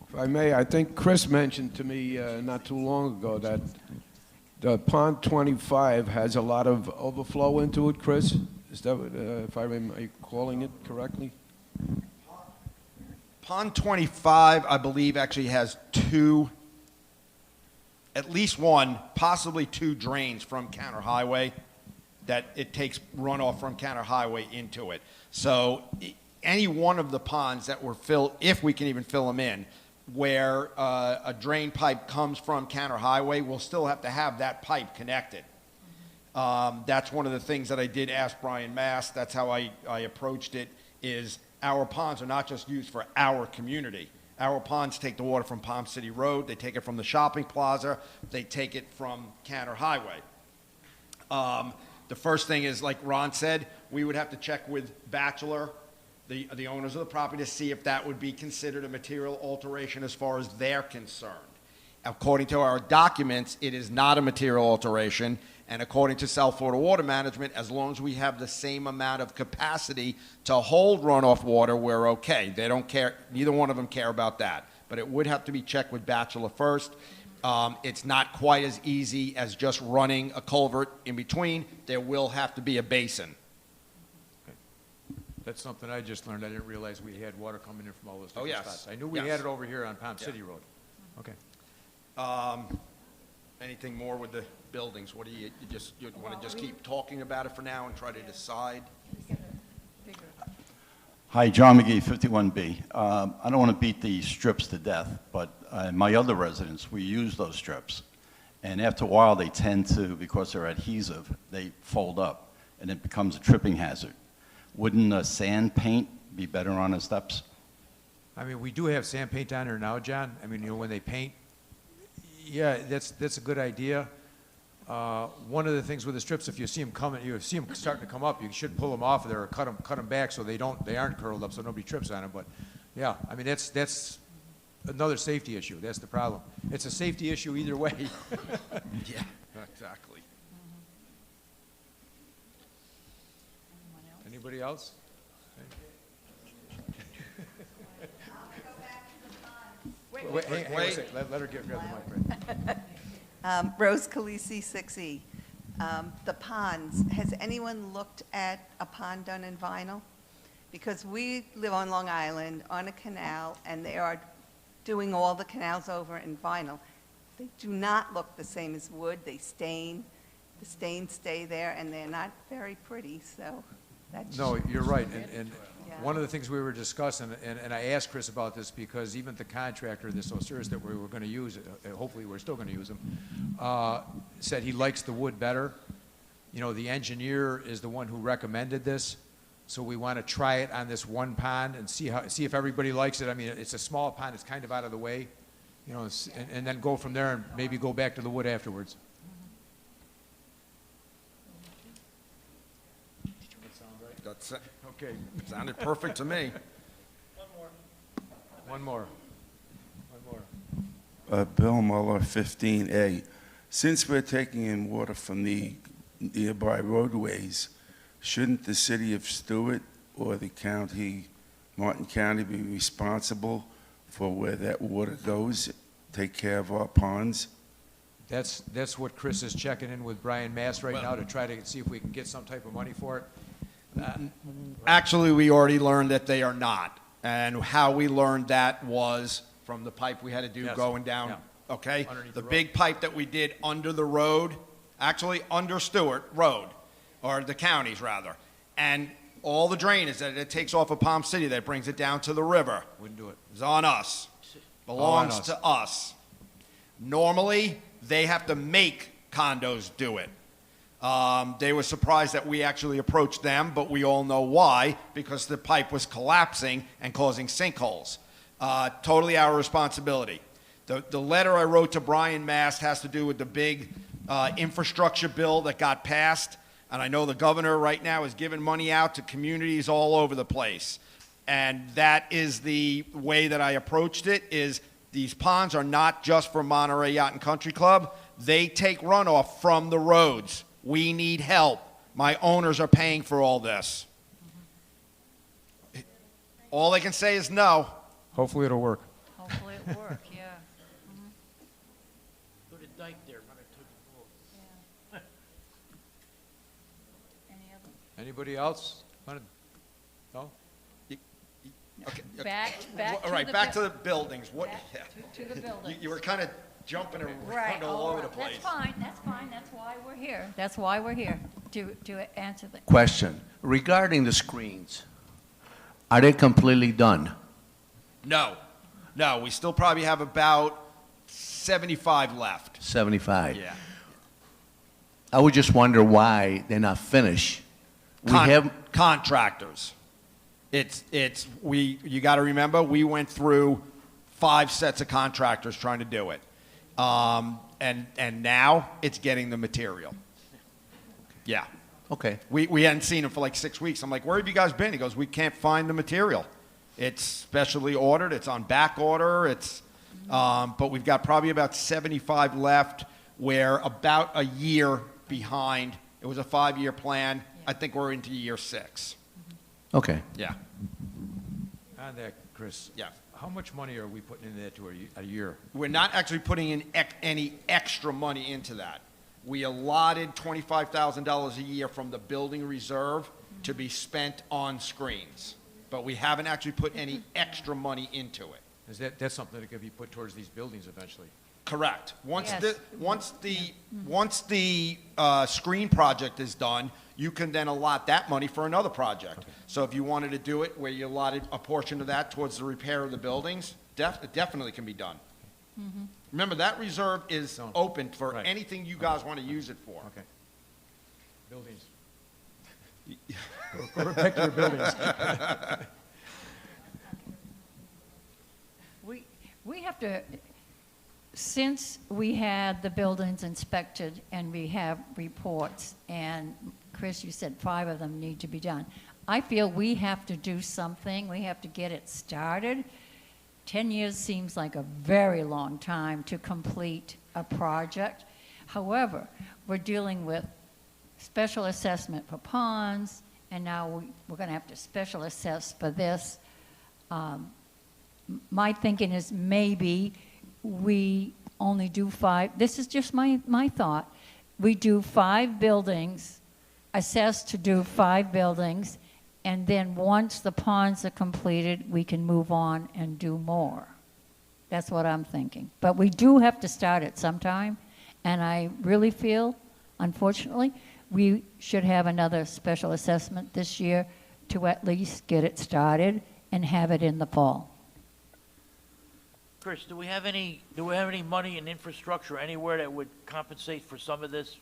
If I may, I think Chris mentioned to me not too long ago that the Pond 25 has a lot of overflow into it, Chris? Is that, if I remember, calling it correctly? Pond 25, I believe, actually has two, at least one, possibly two drains from Counter Highway that it takes runoff from Counter Highway into it. So any one of the ponds that were filled, if we can even fill them in, where a drain pipe comes from Counter Highway, we'll still have to have that pipe connected. That's one of the things that I did ask Brian Mast. That's how I approached it, is our ponds are not just used for our community. Our ponds take the water from Palm City Road, they take it from the shopping plaza, they take it from Counter Highway. The first thing is, like Ron said, we would have to check with Bachelor, the owners of the property, to see if that would be considered a material alteration as far as they're concerned. According to our documents, it is not a material alteration, and according to South Florida Water Management, as long as we have the same amount of capacity to hold runoff water, we're okay. They don't care, neither one of them care about that. But it would have to be checked with Bachelor first. It's not quite as easy as just running a culvert in between. There will have to be a basin. That's something I just learned. I didn't realize we had water coming in from all those Oh, different yes. spots. I knew we Yes. had it over here on Palm Yeah. City Road. Okay. Anything more with the buildings? What do you want to just keep talking about it for now and try to decide? Hi, John McGee, 51B. I don't want to beat the strips to death, but my other residents, we use those strips. And after a while, they tend to, because they're adhesive, they fold up, and it becomes a tripping hazard. Wouldn't sand paint be better on the steps? I mean, we do have sand paint on there now, John. I mean, you know, when they paint, yeah, that's a good idea. One of the things with the strips, if you see them coming, you see them starting to come up, you should pull them off of there or cut them back so they aren't curled up so nobody trips on them. But yeah, I mean, that's another safety issue. That's the problem. It's a safety issue either way. Yeah, exactly. Anybody else? Wait, hang on a sec. Let her grab the mic. Right. Rose Calisi, 6E. The ponds, has anyone looked at a pond done in vinyl? Because we live on Long Island, on a canal, and they are doing all the canals over in vinyl. They do not look the same as wood. They stain. The stains stay there, and they're not very pretty, so that's... No, you're right. And Yeah. one of the things we were discussing, and I asked Chris about this because even the contractor, this Osiris that we were going to use, hopefully we're still going to use him, said he likes the wood better. You know, the engineer is the one who recommended this, so we want to try it on this one pond and see if everybody likes it. I mean, it's a small pond, it's kind of out of the way, you know, and then go from there and maybe go back to the wood afterwards. That's okay. Sounded perfect to me. One more. Bill Muller, 15A. Since we're taking in water from the nearby roadways, shouldn't the city of Stewart or the county, Martin County, be responsible for where that water goes, take care of our ponds? That's what Chris is checking in with Brian Mast right now to try to see if we can get some type of money for it. Actually, we already learned that they are not. And how we learned that was from the pipe we had to do Yes. going down, Yeah. okay? Underneath The the road. big pipe that we did under the road, actually under Stewart Road, or the counties rather. And all the drainage that it takes off of Palm City that brings it down to the river Wouldn't do it. is on us. Belongs to us. Normally, they have to make condos do it. They were surprised that we actually approached them, but we all know why, because the pipe was collapsing and causing sinkholes. Totally our responsibility. The letter I wrote to Brian Mast has to do with the big infrastructure bill that got passed, and I know the governor right now is giving money out to communities all over the place. And that is the way that I approached it, is these ponds are not just for Monterey Yacht and Country Club. They take runoff from the roads. We need help. My owners are paying for all this. All I can say is no. Hopefully it'll work. Hopefully it'll work, yeah. Put a dike there, run it to the pool. Any other? Anybody else? No? Okay. Back All to right, the back bu- to the buildings. What? Back to the buildings. You were kind of jumping around Right, all over the place. That's fine, that's fine, that's why we're here. That's why we're here, to answer the. Question, regarding the screens, are they completely done? No, we still probably have about 75 left. 75? Yeah. I would just wonder why they're not finished. Contractors. You got to remember, we went through 5 sets of contractors trying to do it. And now it's getting the material. Yeah. Okay. We hadn't seen him for like 6 weeks. I'm like, where have you guys been? He goes, we can't find the material. It's specially ordered. It's on back order. But we've got probably about 75 left. We're about a year behind. It was a 5-year plan. I think we're into year 6. Okay. Yeah. On that, Chris. Yeah. How much money are we putting in there to a year? We're not actually putting in any extra money into that. We allotted $25,000 a year from the building reserve to be spent on screens, but we haven't actually put any extra money into it. That's something that could be put towards these buildings eventually. Correct. Once Yes. the screen project is done, you can then allot that money for another project. Okay. So if you wanted to do it where you allotted a portion of that towards the repair of the buildings, it definitely can be done. Mm-hmm. Remember, that reserve is open for Right. anything you guys want to use it for. Okay. Buildings. Go back to your buildings. We have to, since we had the buildings inspected and we have reports, and Chris, you said 5 of them need to be done. I feel we have to do something. We have to get it started. 10 years seems like a very long time to complete a project. However, we're dealing with special assessment for ponds, and now we're going to have to special assess for this. My thinking is maybe we only do 5. This is just my thought. We do 5 buildings, assess to do 5 buildings, and then once the ponds are completed, we can move on and do more. That's what I'm thinking. But we do have to start it sometime, and I really feel, unfortunately, we should have another special assessment this year to at least get it started and have it in the fall. Chris, do we have any money in infrastructure anywhere that would compensate for some of this?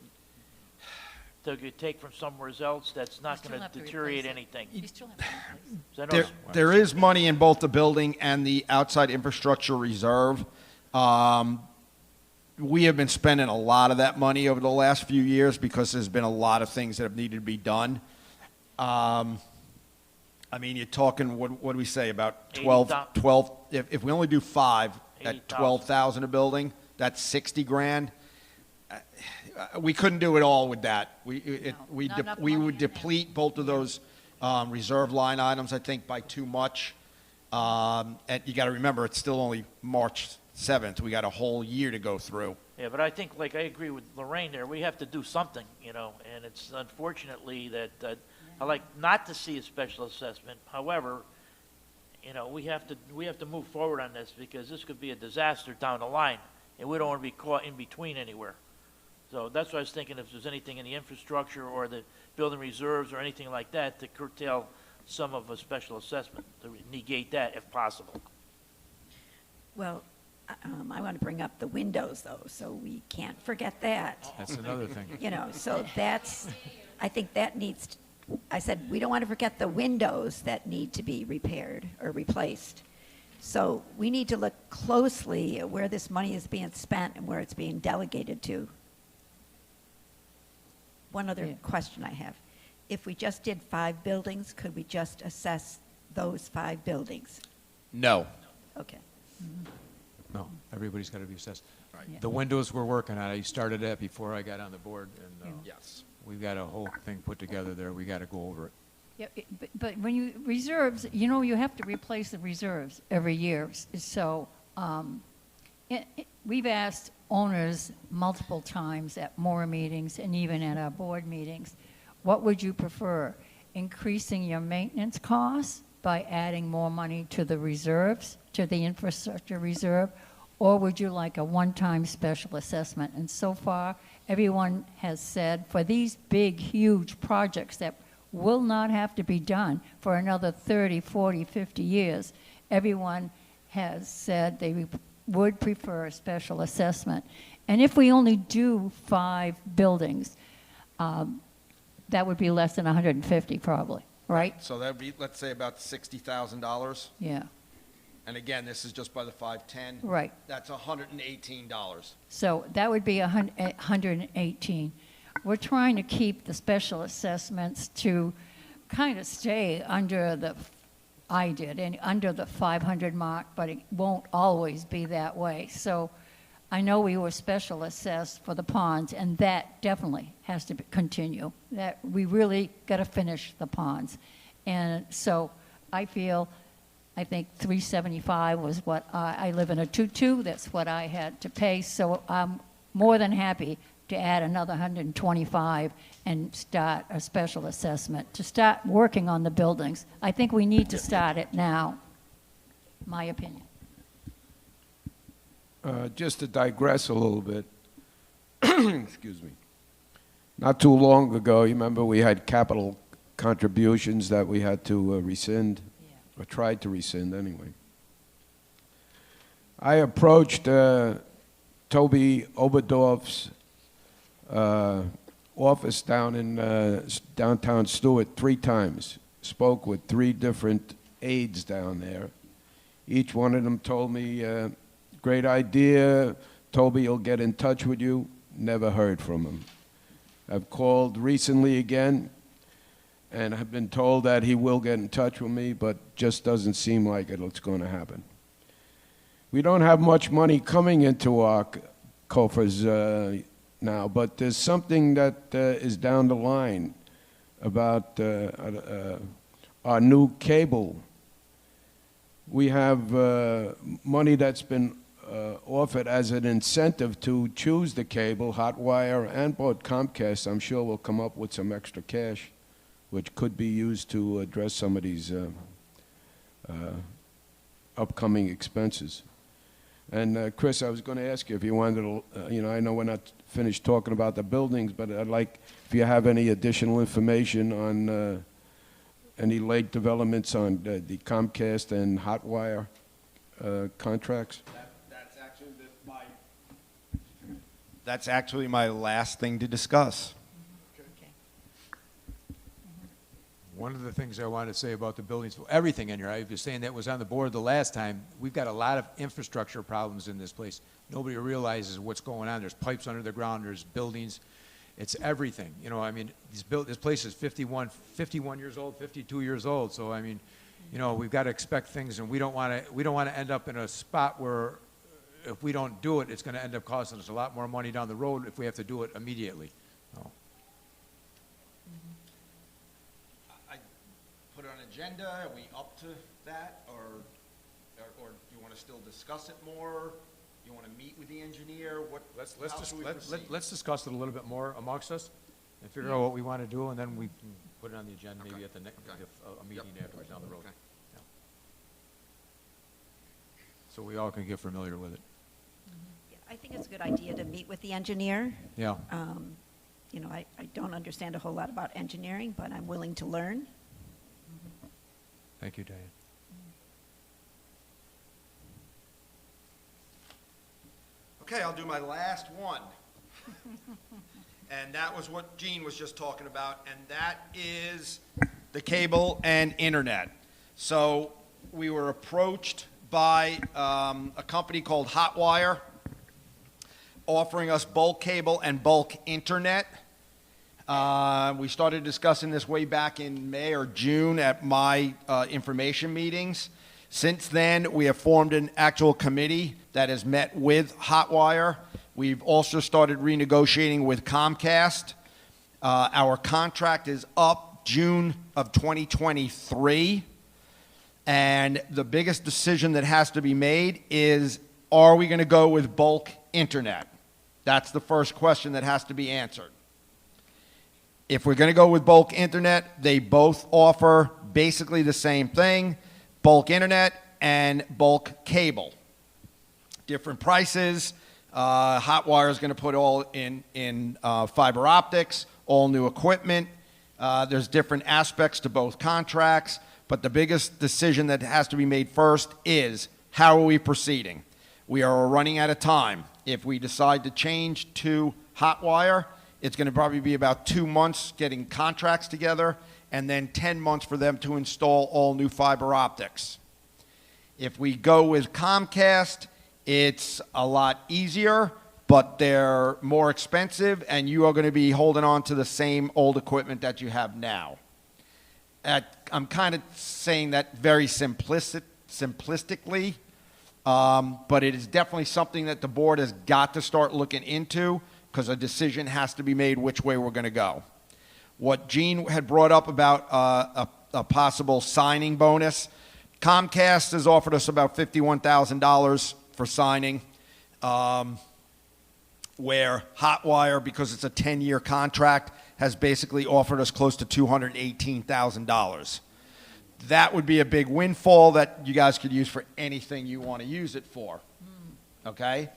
That you take from somewhere else that's not going to deteriorate anything? You still have to replace it. 'Cause I know There is money in both the building and the outside infrastructure reserve. We have been spending a lot of that money over the last few years because there's been a lot of things that have needed to be done. I mean, you're talking, what do we say, about 12, if we only do 5 at 12,000 a building, that's 60 grand. We couldn't do it all with that. We would deplete both of those reserve line items, I think, by too much. And you got to remember, it's still only March 7th. We got a whole year to go through. Yeah, but I think, like, I agree with Lorraine there. We have to do something, and it's unfortunately that I like not to see a special assessment. However, we have to move forward on this because this could be a disaster down the line, and we don't want to be caught in between anywhere. So that's what I was thinking, if there's anything in the infrastructure or the building reserves or anything like that to curtail some of a special assessment, to negate that if possible. Well, I want to bring up the windows, though, so we can't forget that. That's another thing. So I think that needs, I said, we don't want to forget the windows that need to be repaired or replaced. So we need to look closely at where this money is being spent and where it's being delegated to. One other question I have. If we just did 5 buildings, could we just assess those 5 buildings? No. Okay. No, everybody's got to be assessed. Right. Yeah. The windows we're working on, I started that before I got on the board, and Yes. we've got a whole thing put together there. We got to go over it. Yeah, but when you, reserves, you know, you have to replace the reserves every year. So we've asked owners multiple times at MORA meetings and even at our board meetings, what would you prefer? Increasing your maintenance costs by adding more money to the reserves, to the infrastructure reserve, or would you like a one-time special assessment? And so far, everyone has said for these big, huge projects that will not have to be done for another 30, 40, 50 years, everyone has said they would prefer a special assessment. And if we only do 5 buildings, that would be less than 150 probably, right? So that'd be, let's say, about $60,000. Yeah. And again, this is just by the 510. Right. That's $118. So that would be 118. We're trying to keep the special assessments to kind of stay under the, I did, and under the 500 mark, but it won't always be that way. So I know we were special assessed for the ponds, and that definitely has to continue. That we really got to finish the ponds. And so I think 375 was what I live in a 2-2. That's what I had to pay. So I'm more than happy to add another 125 and start a special assessment to start working on the buildings. I think we need to start it now, my opinion. Just to digress a little bit, excuse me. Not too long ago, you remember we had capital contributions that we had to rescind, or tried to rescind anyway. I approached Toby Oberdorf's office down in downtown Stewart 3 times, spoke with 3 different aides down there. Each one of them told me, great idea, Toby will get in touch with you. Never heard from him. I've called recently again, and I've been told that he will get in touch with me, but just doesn't seem like it's going to happen. We don't have much money coming into our coffers now, but there's something that is down the line about our new cable. We have money that's been offered as an incentive to choose the cable, Hotwire, and both Comcast. I'm sure we'll come up with some extra cash, which could be used to address some of these upcoming expenses. And Chris, I was going to ask you if you wanted to, I know we're not finished talking about the buildings, but I'd like if you have any additional information on any late developments on the Comcast and Hotwire contracts. That's actually my last thing to discuss. One of the things I wanted to say about the buildings, everything in here, I was saying that was on the board the last time, we've got a lot of infrastructure problems in this place. Nobody realizes what's going on. There's pipes under the ground, there's buildings, it's everything. I mean, this place is 51 years old, 52 years old, so I mean, we've got to expect things, and we don't want to end up in a spot where if we don't do it, it's going to end up costing us a lot more money down the road if we have to do it immediately. So. Put an agenda, are we up to that, or do you want to still discuss it more? You want to meet with the engineer? Let's discuss it a little bit more amongst us and figure out what we want to do, and then we can put it on the agenda maybe at the next a meeting afterwards down the road. Yeah. So we all can get familiar with it. Yeah, I think it's a good idea to meet with the engineer. Yeah. I don't understand a whole lot about engineering, but I'm willing to learn. Thank you, Diane. Okay, I'll do my last one. And that was what Gene was just talking about, and that is the cable and internet. So we were approached by a company called Hotwire, offering us bulk cable and bulk internet. We started discussing this way back in May or June at my information meetings. Since then, we have formed an actual committee that has met with Hotwire. We've also started renegotiating with Comcast. Our contract is up June of 2023. And the biggest decision that has to be made is, are we going to go with bulk internet? That's the first question that has to be answered. If we're going to go with bulk internet, they both offer basically the same thing, bulk internet and bulk cable. Different prices. Hotwire is going to put all in fiber optics, all new equipment. There's different aspects to both contracts. But the biggest decision that has to be made first is, how are we proceeding? We are running out of time. If we decide to change to Hotwire, it's going to probably be about 2 months getting contracts together, and then 10 months for them to install all new fiber optics. If we go with Comcast, it's a lot easier, but they're more expensive, and you are going to be holding on to the same old equipment that you have now. I'm kind of saying that very simplistically, but it is definitely something that the board has got to start looking into, because a decision has to be made which way we're going to go. What Gene had brought up about a possible signing bonus, Comcast has offered us about $51,000 for signing, where Hotwire, because it's a 10-year contract, has basically offered us close to $218,000. That would be a big windfall that you guys could use for anything you want to use it for. Okay?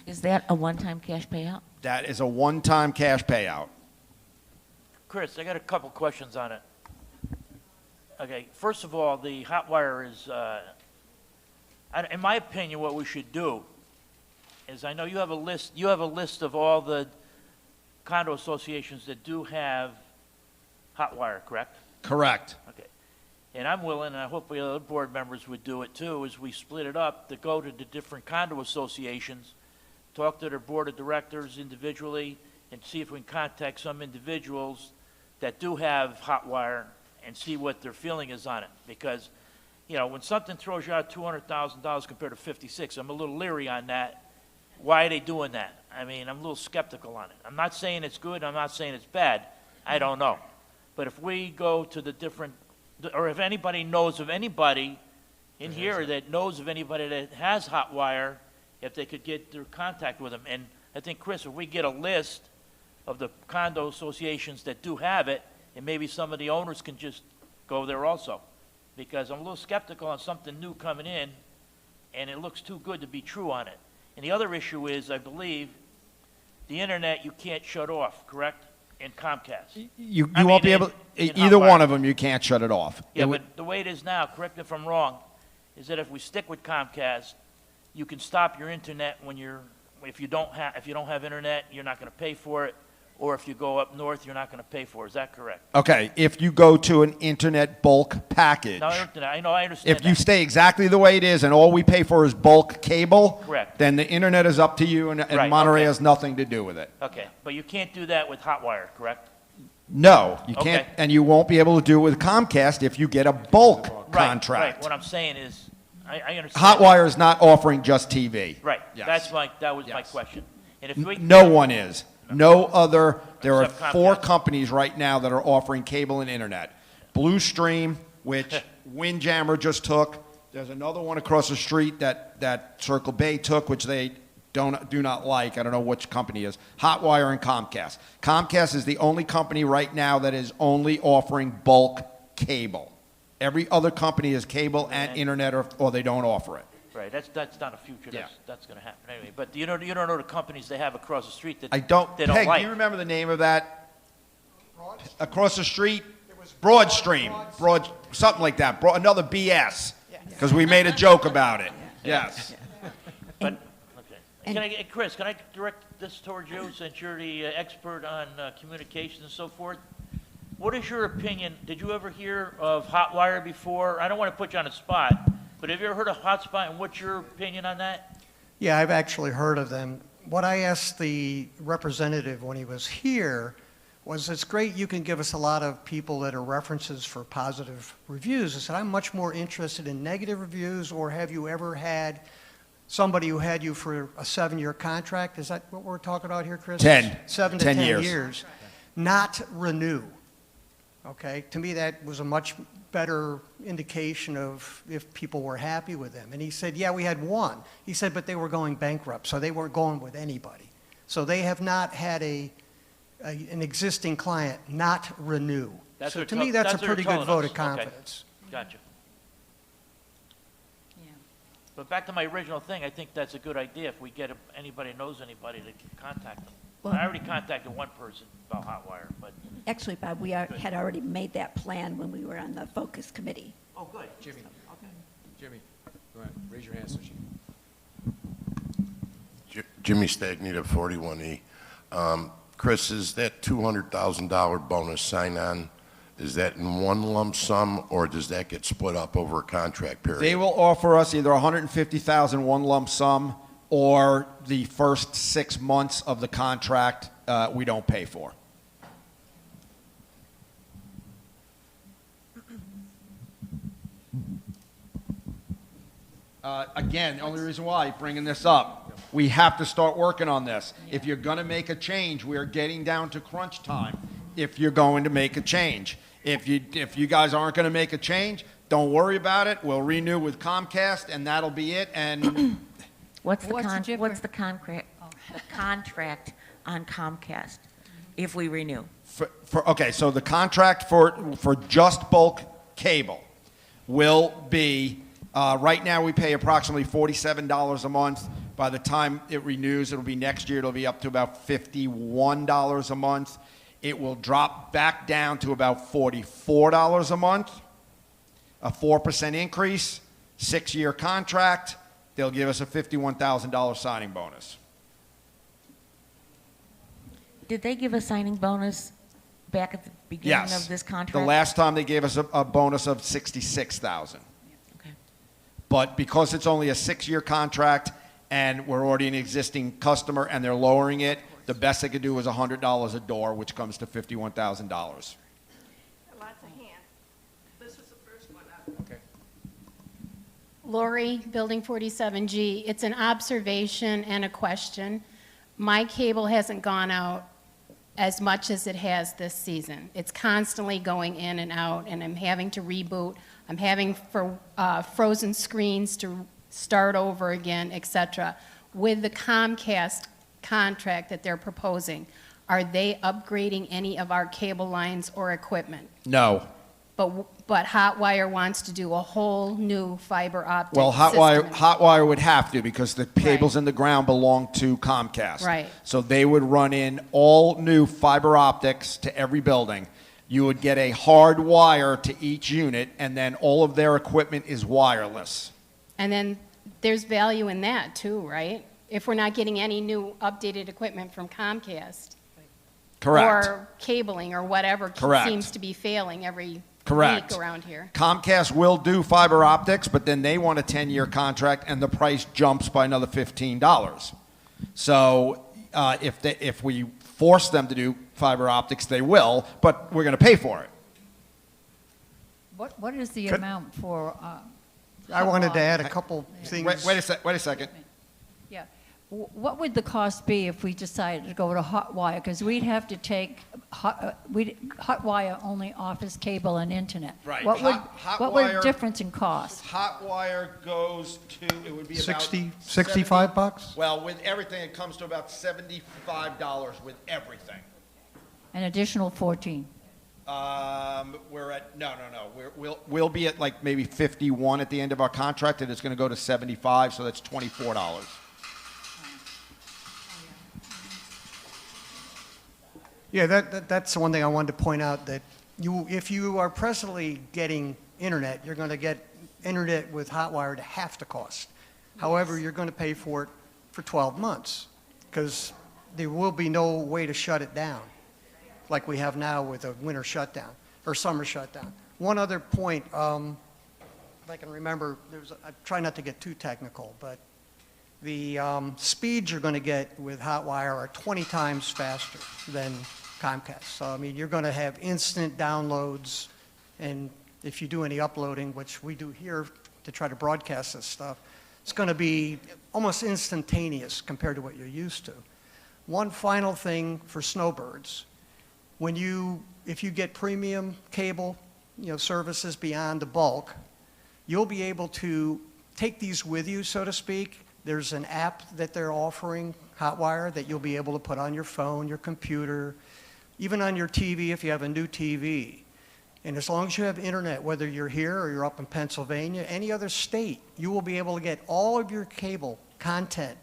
Is that a one-time cash payout? That is a one-time cash payout. Chris, I got a couple questions on it. Okay, first of all, the Hotwire is, in my opinion, what we should do is, I know you have a list of all the condo associations that do have Hotwire, correct? Correct. Okay. And I'm willing, and I hope the other board members would do it too, is we split it up to go to the different condo associations, talk to their board of directors individually, and see if we can contact some individuals that do have Hotwire and see what their feeling is on it. Because, you know, when something throws you out $200,000 compared to 56, I'm a little leery on that. Why are they doing that? I mean, I'm a little skeptical on it. I'm not saying it's good, I'm not saying it's bad. I don't know. But if we go to the different, or if anybody knows of anybody in here that knows of anybody that has Hotwire, if they could get their contact with them. And I think, Chris, if we get a list of the condo associations that do have it, and maybe some of the owners can just go there also. Because I'm a little skeptical on something new coming in, and it looks too good to be true on it. And the other issue is, I believe, the internet you can't shut off, correct? In Comcast. You won't be able, either one of them, you can't shut it off. Yeah, but the way it is now, correct me if I'm wrong, is that if we stick with Comcast, you can stop your internet when if you don't have internet, you're not going to pay for it, or if you go up north, you're not going to pay for it. Is that correct? Okay, if you go to an internet bulk package. No, I know, I understand If you stay exactly the way it is and all we pay for is bulk cable, correct, then the internet is up to you, and Right, Monterey okay. has nothing to do with it. Okay, but you can't do that with Hotwire, correct? No, you can't, Okay. and you won't be able to do it with Comcast if you get a bulk contract. Right, what I'm saying is, I understand. Hotwire is not offering just TV. Right, Yes. that was my question. And if we. No one is. No other, there are Except 4 companies right now that are offering cable and internet. Blue Stream, which Windjammer just took. There's another one across the street that Circle Bay took, which they do not like. I don't know which company it is. Hotwire and Comcast. Comcast is the only company right now that is only offering bulk cable. Every other company is cable and internet, or they don't offer it. Right, that's not a future, that's going to happen anyway. But you don't know the companies they have across the street that I don't. they don't Peg, like. do you remember the name of that? Across the street, Broadstream, something like that. Another BS, because we made a joke about it. Yes. But okay, Chris, can I direct this towards you since you're the expert on communications and so forth? What is your opinion? Did you ever hear of Hotwire before? I don't want to put you on the spot, but have you ever heard of Hotspot, and what's your opinion on that? Yeah, I've actually heard of them. what I asked the representative when he was here was, it's great you can give us a lot of people that are references for positive reviews. I said, I'm much more interested in negative reviews, or have you ever had somebody who had you for a 7-year contract? Is that what we're talking about here, Chris? 10. 7 to 10 10 years. years. Not renew. Okay? To me, that was a much better indication of if people were happy with them. And he said, yeah, we had one. He said, but they were going bankrupt, so they weren't going with anybody. So they have not had an existing client not renew. That's So what to tell- me, that's a what you're pretty good telling vote us. of confidence. Okay. Gotcha. But back to my original thing, I think that's a good idea if we get anybody knows anybody to contact them. Well- I already contacted one person about Hotwire, but. Actually, Bob, had already made that plan when we were on the focus committee. Oh, good. Jimmy. Okay. Jimmy, go ahead, raise your hand so she. Jimmy Stagnita, 41E. Chris, is that $200,000 bonus sign-on, is that in one lump sum, or does that get split up over a contract period? They will offer us either $150,000 one lump sum, or the first 6 months of the contract we don't pay for. Again, the only reason why bringing this up, we have to start working on this. If you're going to make a change, we are getting down to crunch time. If you're going to make a change, if you guys aren't going to make a change, don't worry about it. We'll renew with Comcast, and that'll be it. And What's the contract on Comcast if we renew? okay, so the contract for just bulk cable will be. Right now, we pay approximately $47 a month. By the time it renews, it'll be next year, it'll be up to about $51 a month. It will drop back down to about $44 a month, a 4% increase, 6-year contract. They'll give us a $51,000 signing bonus. Did they give a signing bonus back at the beginning of this contract? The last time they gave us a bonus of $66,000. But because it's only a 6-year contract and we're already an existing customer and they're lowering it, the best they could do is $100 a door, which comes to $51,000. Lots of hands. This was the first one up. Okay. Lori, Building 47G, it's an observation and a question. My cable hasn't gone out as much as it has this season. It's constantly going in and out, and I'm having to reboot. I'm having for frozen screens to start over again, et cetera. With the Comcast contract that they're proposing, are they upgrading any of our cable lines or equipment? No. But Hotwire wants to do a whole new fiber optic Well, system. Hotwire would have to, because the cables in the ground belong to Comcast. Right. So they would run in all new fiber optics to every building. You would get a hard wire to each unit, and then all of their equipment is wireless. And then there's value in that too, right? If we're not getting any new updated equipment from Comcast. Correct. Or cabling or whatever Correct. seems to be failing every Correct. week around here. Comcast will do fiber optics, but then they want a 10-year contract, and the price jumps by another $15. So if we force them to do fiber optics, they will, but we're going to pay for it. What is the amount for? I wanted to add a couple things. Wait a second. Yeah. What would the cost be if we decided to go to Hotwire? Because we'd have to take, Hotwire only offers cable and internet. Right. What would the Hotwire- difference in cost? Hotwire goes to, it would be about 65 bucks? Well, with everything, it comes to about $75 with everything. An additional 14. We're at, no. We'll be at like maybe 51 at the end of our contract, and it's going to go to 75, so that's $24. Yeah, that's the one thing I wanted to point out, that if you are presently getting internet, you're going to get internet with Hotwire to half the cost. However, you're going to pay for it for 12 months, because there will be no way to shut it down like we have now with a winter shutdown or summer shutdown. One other point, if I can remember, I try not to get too technical, but The speeds you're going to get with Hotwire are 20 times faster than Comcast. So, I mean, you're going to have instant downloads, and if you do any uploading, which we do here to try to broadcast this stuff, it's going to be almost instantaneous compared to what you're used to. One final thing for snowbirds. If you get premium cable, services beyond the bulk, you'll be able to take these with you, so to speak. There's an app that they're offering, Hotwire, that you'll be able to put on your phone, your computer, even on your TV if you have a new TV. And as long as you have internet, whether you're here or you're up in Pennsylvania, any other state, you will be able to get all of your cable content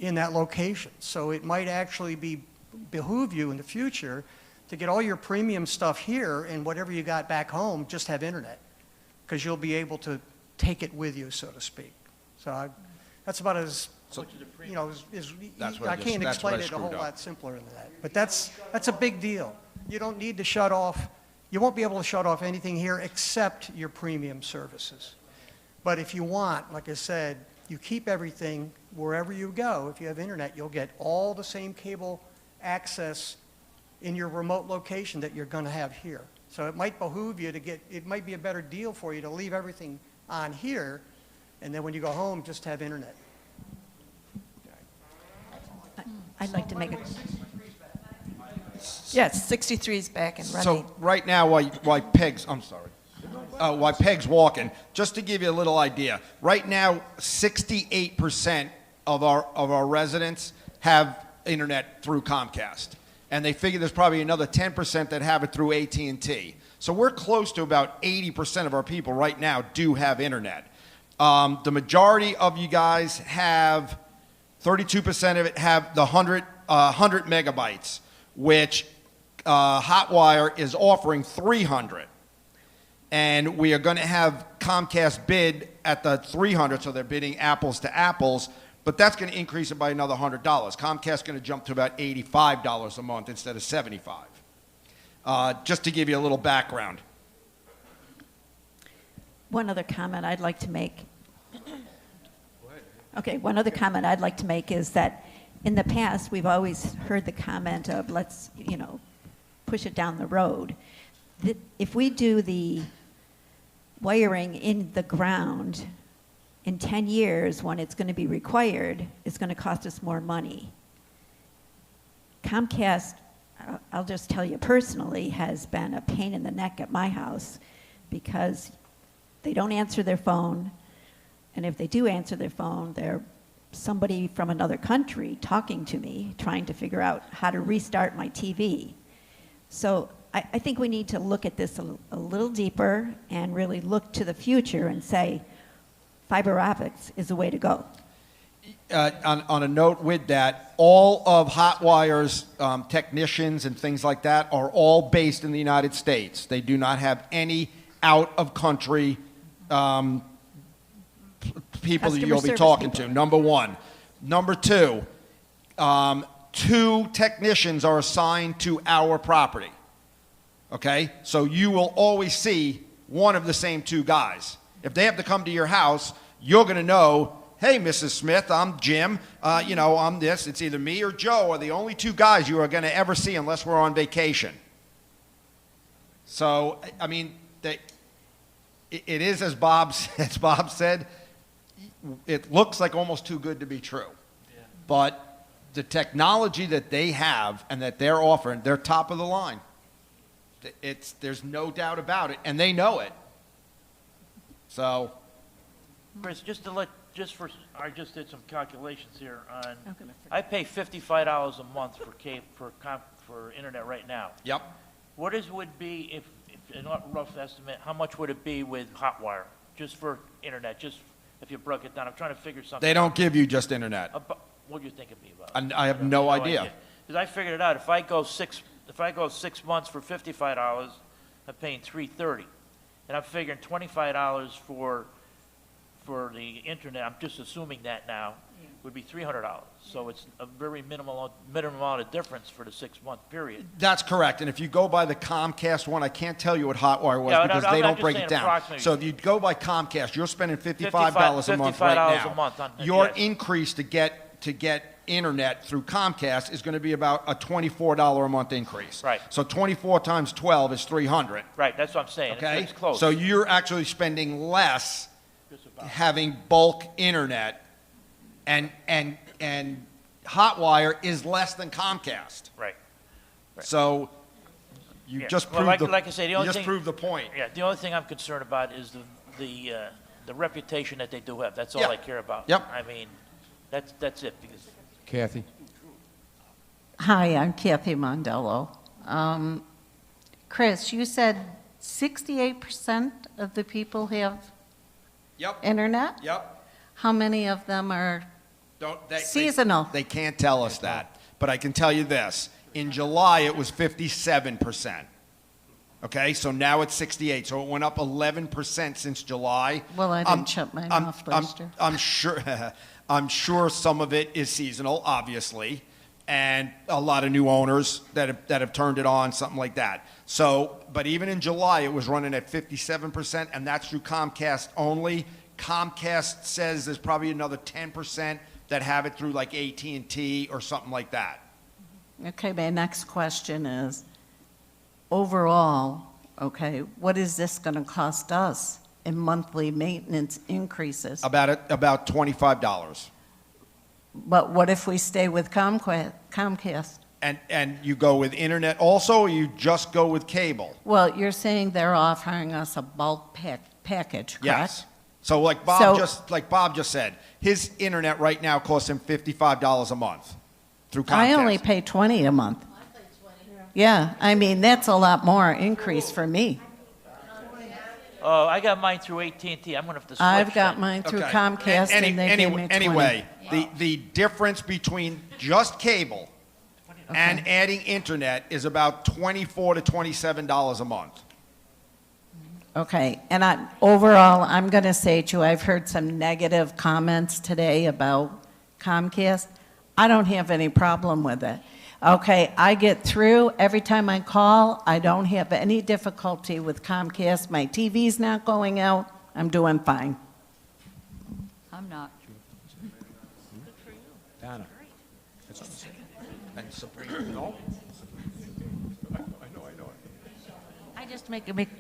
in that location. So it might actually behoove you in the future to get all your premium stuff here, and whatever you got back home, just have internet, because you'll be able to take it with you, so to speak. So that's about as, I can't explain it a whole lot simpler than that. But that's a big deal. You don't need to shut off, you won't be able to shut off anything here except your premium services. But if you want, like I said, you keep everything wherever you go. If you have internet, you'll get all the same cable access in your remote location that you're going to have here. So it might behoove you it might be a better deal for you to leave everything on here, and then when you go home, just have internet. I'd like to make a... Yes, 63 is back and running. So right now, while Peg's, I'm sorry, while Peg's walking, just to give you a little idea, right now, 68% of our residents have internet through Comcast, and they figure there's probably another 10% that have it through AT&T. So we're close to about 80% of our people right now do have internet. The majority of you guys have, 32% of it have the 100 megabytes, which Hotwire is offering 300. And we are going to have Comcast bid at the 300, so they're bidding apples to apples, but that's going to increase it by another $100. Comcast is going to jump to about $85 a month instead of $75. Just to give you a little background. One other comment I'd like to make. Okay, one other comment I'd like to make is that in the past, we've always heard the comment of let's, push it down the road. If we do the wiring in the ground, in 10 years, when it's going to be required, it's going to cost us more money. Comcast, I'll just tell you personally, has been a pain in the neck at my house because they don't answer their phone, and if they do answer their phone, they're somebody from another country talking to me, trying to figure out how to restart my TV. So I think we need to look at this a little deeper and really look to the future and say fiber optics is the way to go. On a note with that, all of Hotwire's technicians and things like that are all based in the United States. They do not have any out-of-country people that you'll be talking to, number one. Number two, 2 technicians are assigned to our property, okay? So you will always see one of the same 2 guys. If they have to come to your house, you're going to know, hey, Mrs. Smith, I'm Jim, I'm this. It's either me or Joe are the only 2 guys you are going to ever see unless we're on vacation. So, I mean, it is, as Bob said, it looks like almost too good to be true. Yeah. But the technology that they have and that they're offering, they're top of the line. There's no doubt about it, and they know it. So, Chris, I just did some calculations here on. I pay $55 a month for internet right now. Yep. What would be if a rough estimate? How much would it be with Hotwire just for internet? Just if you broke it down, I'm trying to figure something. They don't give you just internet. What do you think it'd be about? I have no idea. Because I figured it out. If I go 6 months for $55, I'm paying $330, and I'm figuring $25 for the internet. I'm just assuming that now. would be $300. So it's a very minimal amount of difference for the 6-month period. That's correct. And if you go by the Comcast one, I can't tell you what Hotwire was Yeah, because I'm they don't just break saying it down. approximately. So if you go by Comcast, you're spending $55 a month right $55 now. a month on- Your yes. increase to get internet through Comcast is going to be about a $24 a month increase. Right. So 24 times 12 is 300. Right, that's what I'm saying. Okay? It's close. So you're actually spending less having bulk internet, and Hotwire is less than Comcast. Right. Right. So you Yeah. just Well, proved like I say, the only you just thing, proved the point. Yeah, the only thing I'm concerned about is the reputation that they do have. That's all Yeah. I care about. Yep. I mean, that's it. Because Kathy? Hi, I'm Kathy Mondello. Chris, you said 68% of the people have Yep. internet? Yep. How many of them are They seasonal? They can't tell us that, but I can tell you this: in July it was 57%. Okay, so now it's 68. So it went up 11% since July. Well, I didn't shut mine off last year. I'm sure. I'm sure some of it is seasonal, obviously, and a lot of new owners that have turned it on, something like that. So, but even in July, it was running at 57%, and that's through Comcast only. Comcast says there's probably another 10% that have it through like AT&T or something like that. Okay, my next question is, overall, okay, what is this going to cost us in monthly maintenance increases? About $25. But what if we stay with Comcast? And you go with internet also, or you just go with cable? Well, you're saying they're offering us a bulk package, correct? Yes. So like Bob just said, his internet right now costs him $55 a month through Comcast. I only pay $20 a month. Yeah, I mean, that's a lot more increase for me. oh, I got mine through AT&T. I'm gonna have to switch. I've got then. mine through Okay. Comcast, and they gave me 20. Anyway, the difference between just cable and adding internet is about $24 to $27 a month. Okay, and overall, I'm going to say to you, I've heard some negative comments today about Comcast. I don't have any problem with it. Okay, I get through every time I call. I don't have any difficulty with Comcast. My TV's not going out. I'm doing fine. I'm not. Donna? That's what I'm saying. And Sabrina, no? I know.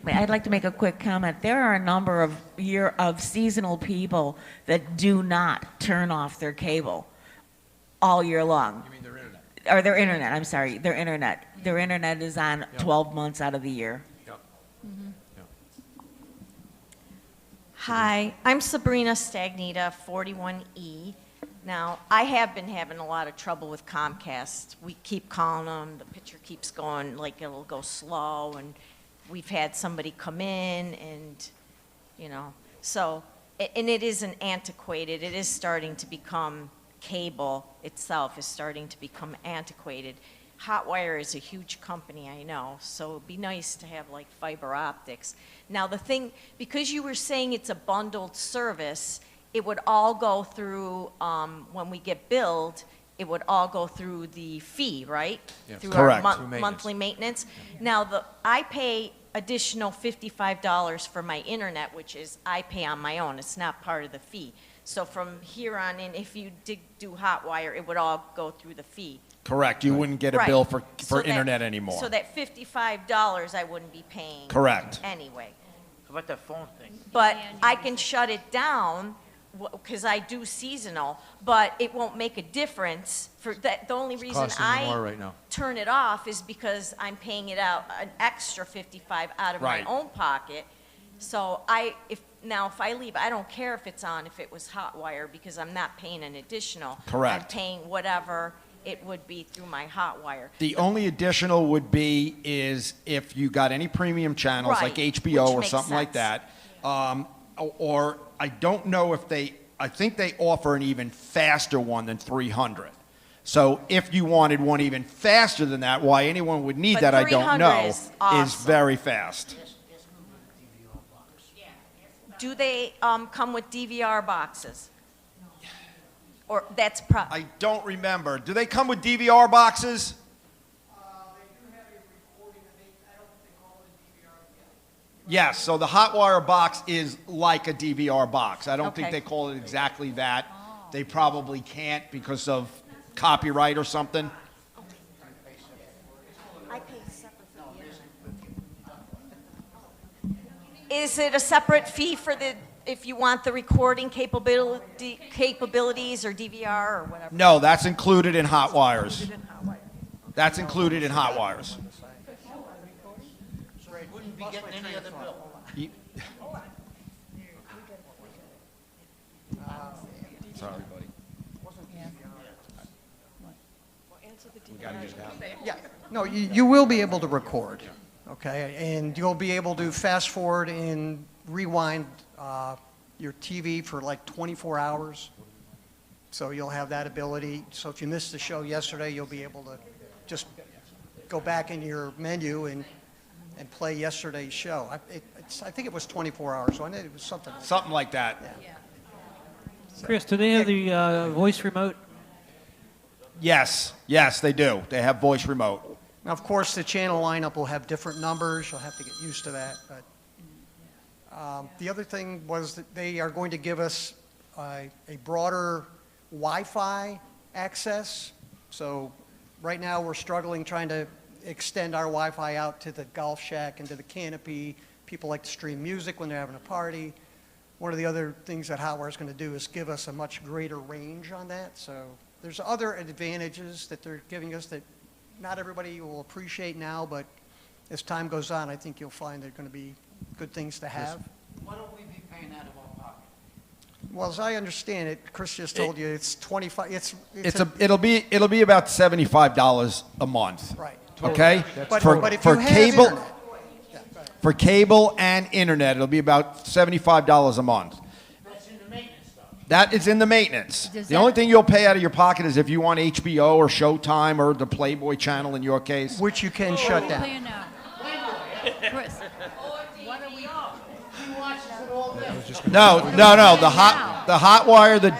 I'd like to make a quick comment. There are a number of seasonal people that do not turn off their cable all year long. You mean their internet? Or their internet, I'm sorry, their internet. Their internet is on 12 months out of the year. Yep. Hi, I'm Sabrina Stagnita, 41E. Now, I have been having a lot of trouble with Comcast. We keep calling them, the picture keeps going, like it'll go slow, and we've had somebody come in and, so, and it isn't antiquated, it is starting to become, cable itself is starting to become antiquated. Hotwire is a huge company, I know, so it'd be nice to have like fiber optics. Now the thing, because you were saying it's a bundled service, it would all go through, when we get billed, it would all go through the fee, right? Yes. Through Correct. our Through maintenance. monthly maintenance. Now, I pay additional $55 for my internet, which is, I pay on my own. It's not part of the fee. So from here on in, if you did do Hotwire, it would all go through the fee. Correct. You wouldn't get a Right. bill for So that- internet anymore. So that $55 I wouldn't be paying. Correct. Anyway. How about that phone thing? But I can shut it down, because I do seasonal, but it won't make a difference for that. The only reason costing you more right now. turn it off is because I'm paying it out an extra 55 out of Right. my own pocket. So if I leave, I don't care if it's on, if it was Hotwire, because I'm not paying an additional. Correct. I'm paying whatever it would be through my Hotwire. The only additional would be is if you got any premium channels like Right, HBO which or makes something like sense. that. Or I don't know if I think they offer an even faster one than 300. So if you wanted one even faster than that, why anyone would need But that, I don't 300 know, is awesome. very fast. Do they come with DVR boxes? Or that's I don't remember. Do they come with DVR boxes? Yes, so the Hotwire box is like a DVR box. I don't think Okay. they call it exactly that. They probably can't because of copyright or something. Is it a separate fee for if you want the recording capabilities or DVR or whatever? No, that's included in Hotwires. That's included in Hotwires. Wouldn't be getting any other bill. Sorry, buddy. We gotta get it out. Yeah, no, you will be able to record, okay? And you'll be able to fast forward and rewind your TV for like 24 hours. So you'll have that ability. So if you missed the show yesterday, you'll be able to just go back in your menu and play yesterday's show. I think it was 24 hours, so I know it was something. Something like that. Chris, do they have the voice remote? Yes, yes, they do. They have voice remote. Now, of course, the channel lineup will have different numbers. You'll have to get used to that. But the other thing was that they are going to give us a broader Wi-Fi access. So right now we're struggling trying to extend our Wi-Fi out to the golf shack and to the canopy. People like to stream music when they're having a party. One of the other things that Hotwire is going to do is give us a much greater range on that. So there's other advantages that they're giving us that not everybody will appreciate now, but as time goes on, I think you'll find they're going to be good things to have. Why don't we be paying out of our pocket? Well, as I understand it, Chris just told you it's 25. It'll be about $75 a month. Right. Okay. But if for you have cable. internet- For cable and internet, it'll be about $75 a month. That is in the maintenance. The only thing you'll pay out of your pocket is if you want HBO or Showtime or the Playboy channel in your case. Which you can shut down. Chris, What are we on? He watches it all day. No. The Hotwire, the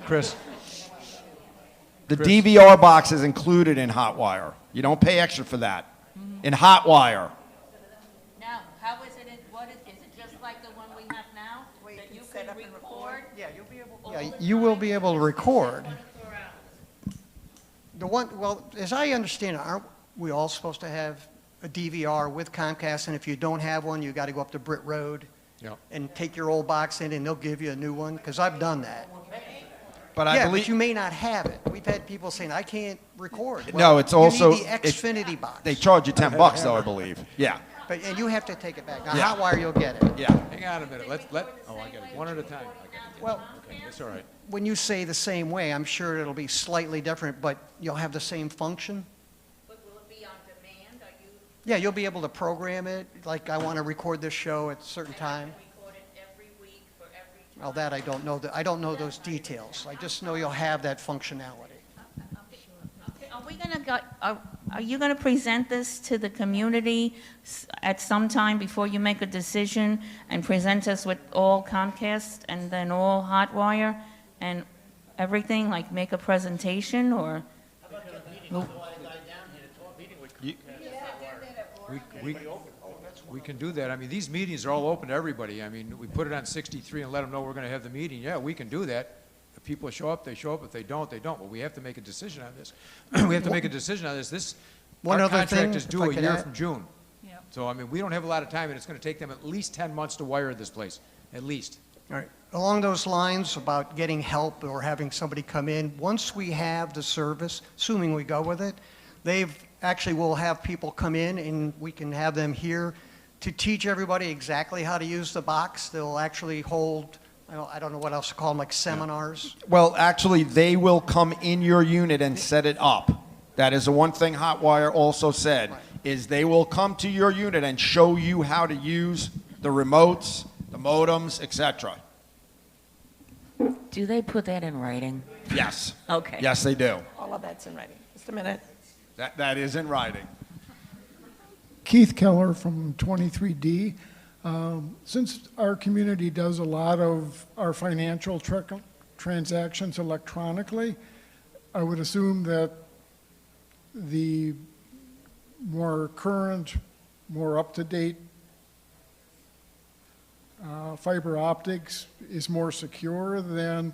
Chris. The DVR box is included in Hotwire. You don't pay extra for that. In Hotwire. Now, how is it, what is it just like the one we have now? That you can record? Yeah, you'll be able. Yeah, you will be able to record. Well, as I understand it, aren't we all supposed to have a DVR with Comcast? And if you don't have one, you got to go up to Britt Road and take your old box in, and they'll give you a new one. Because I've done that. But I believe but you may not have it. We've had people saying, "I can't record." No, Well, it's also you need the Xfinity box. They charge you $10 though, I believe. Yeah. And you have to take it back. Now, Yeah. Hotwire, you'll get it. Yeah. Hang on a minute. Oh, I got it. One at a time. Well, Okay, that's all right. when you say the same way, I'm sure it'll be slightly different, but you'll have the same function. But will it be on demand? Are you Yeah, you'll be able to program it. Like, I want to record this show at a certain time. record it every week for every? Well, that I don't know. I don't know those details. I just know you'll have that functionality. Are we going to are you going to present this to the community at some time before you make a decision and present us with all Comcast and then all Hotwire and everything, like make a presentation or? We can do that. I mean, these meetings are all open to everybody. I mean, we put it on 63 and let them know we're going to have the meeting. Yeah, we can do that. If people show up, they show up. If they don't, they don't. But we have to make a decision on this. We have to make a decision on this. One Our other contract thing, is if due I a could year add. from June. So, I mean, we don't have a lot of time, and it's going to take them at least 10 months to wire this place, at least. All right. Along those lines about getting help or having somebody come in, once we have the service, assuming we go with it, will have people come in and we can have them here to teach everybody exactly how to use the box. They'll actually hold, I don't know what else to call them, like seminars. Well, actually, they will come in your unit and set it up. That is the one thing Hotwire also said, is they will come to your unit and show you how to use the remotes, the modems, etc. Do they put that in writing? Yes. Okay. Yes, they do. All of that's in writing. Just a minute. That is in writing. Keith Keller from 23D. Since our community does a lot of our financial transactions electronically. I would assume that the more current, more up-to-date fiber optics is more secure than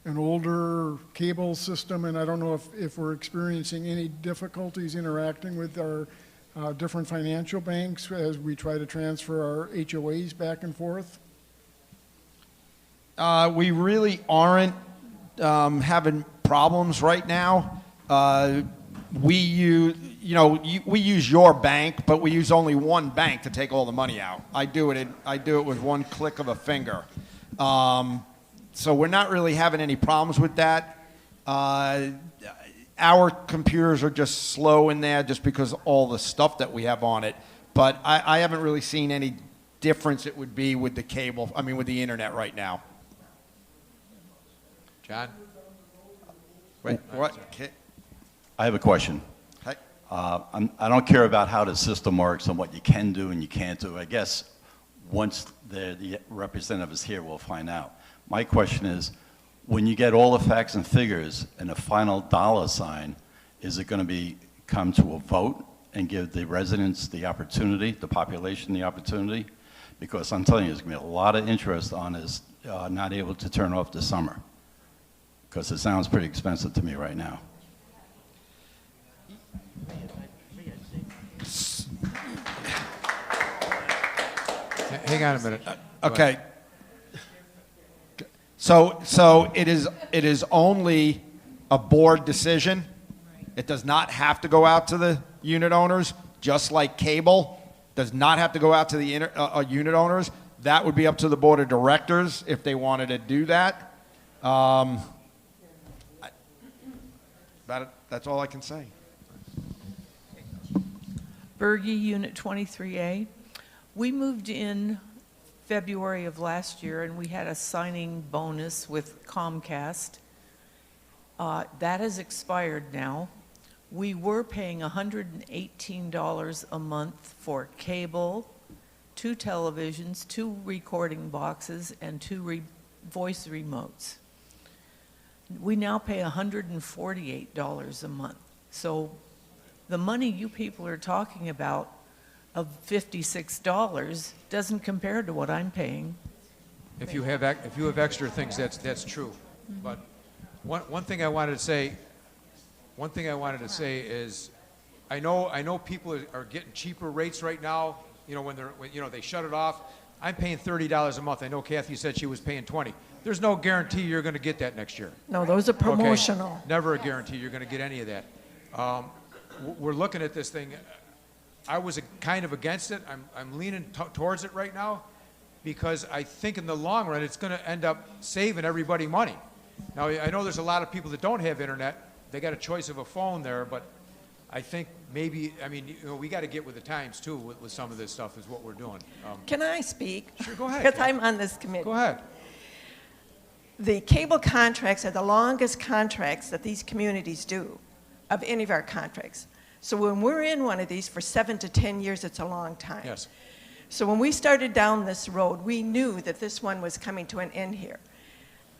an older cable system, and I don't know if we're experiencing any difficulties interacting with our different financial banks as we try to transfer our HOAs back and forth. We really aren't having problems right now. We use, we use your bank, but we use only one bank to take all the money out. I do it with one click of a finger. So we're not really having any problems with that. Our computers are just slow in there just because of all the stuff that we have on it. But I haven't really seen any difference it would be with the cable, with the internet right now. John? Wait, what? I have a question. Hey. I don't care about how the system works and what you can do and you can't do. I guess once the representative is here, we'll find out. My question is, when you get all the facts and figures and a final dollar sign, is it going to come to a vote and give the residents the opportunity, the population the opportunity? Because I'm telling you, there's going to be a lot of interest on this not able to turn off the summer. Because it sounds pretty expensive to me right now. Hang on a minute. Okay. So it is only a board decision. It does not have to go out to the unit owners, just like cable does not have to go out to the unit owners. That would be up to the board of directors if they wanted to do that. That's all I can say. Berge, Unit 23A. We moved in February of last year, and we had a signing bonus with Comcast. That has expired now. We were paying $118 a month for cable, 2 televisions, 2 recording boxes, and 2 voice remotes. We now pay $148 a month. So the money you people are talking about of $56 doesn't compare to what I'm paying. If you have extra things, that's true. But one thing I wanted to say is, I know people are getting cheaper rates right now. When they shut it off. I'm paying $30 a month. I know Kathy said she was paying $20. There's no guarantee you're going to get that next year. No, those are promotional. Okay? Never a guarantee you're going to get any of that. We're looking at this thing. I was kind of against it. I'm leaning towards it right now because I think in the long run it's going to end up saving everybody money. Now, I know there's a lot of people that don't have internet. They got a choice of a phone there, but I think maybe, we got to get with the times too with some of this stuff is what we're doing. Can I speak? Sure, go ahead. Because I'm on this committee. Go ahead. The cable contracts are the longest contracts that these communities do of any of our contracts. So when we're in one of these for 7 to 10 years, it's a long time. Yes. So when we started down this road, we knew that this one was coming to an end here.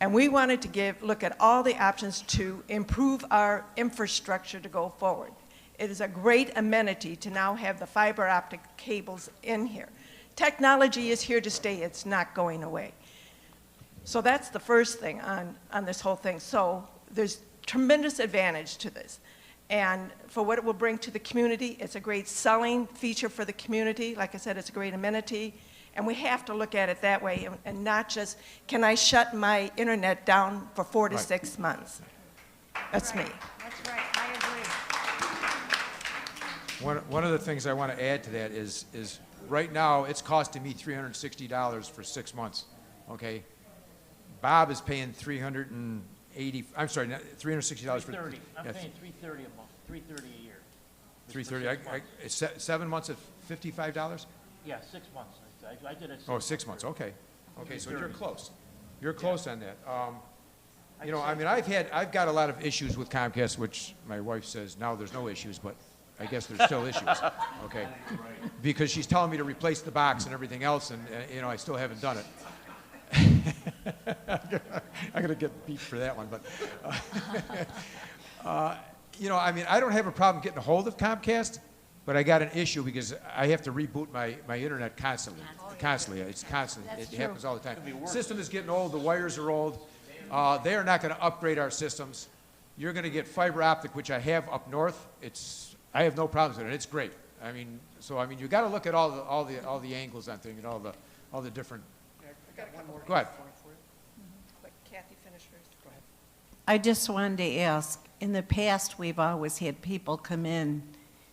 And we wanted to look at all the options to improve our infrastructure to go forward. It is a great amenity to now have the fiber optic cables in here. Technology is here to stay. It's not going away. So that's the first thing on this whole thing. So there's tremendous advantage to this. And for what it will bring to the community, it's a great selling feature for the community. Like I said, it's a great amenity. And we have to look at it that way and not just, can I shut my internet down for 4 to 6 months? That's me. That's right, I agree. One of the things I want to add to that is right now it's costing me $360 for 6 months. Okay, Bob is paying $360 for. $330. I'm paying $330 a month. $330 a year. $330. 7 months at $55. Yeah, 6 months. I did it. 6 months. Okay. Okay, so you're close. You're close on that. I've got a lot of issues with Comcast, which my wife says now there's no issues, but I guess there's still issues. Okay, because she's telling me to replace the box and everything else, and I still haven't done it. I'm going to get beat for that one, but, you know, I mean, I don't have a problem getting a hold of Comcast, but I got an issue because I have to reboot my internet constantly. It's constant. It happens all the time. System is getting old. The wires are old. They are not going to upgrade our systems. You're going to get fiber optic, which I have up north. I have no problems with it. It's great. I mean, so I mean, you got to look at all the angles on things and all the different. I got one more. Go ahead. But Kathy, finish first. Go ahead. I just wanted to ask, in the past, we've always had people come in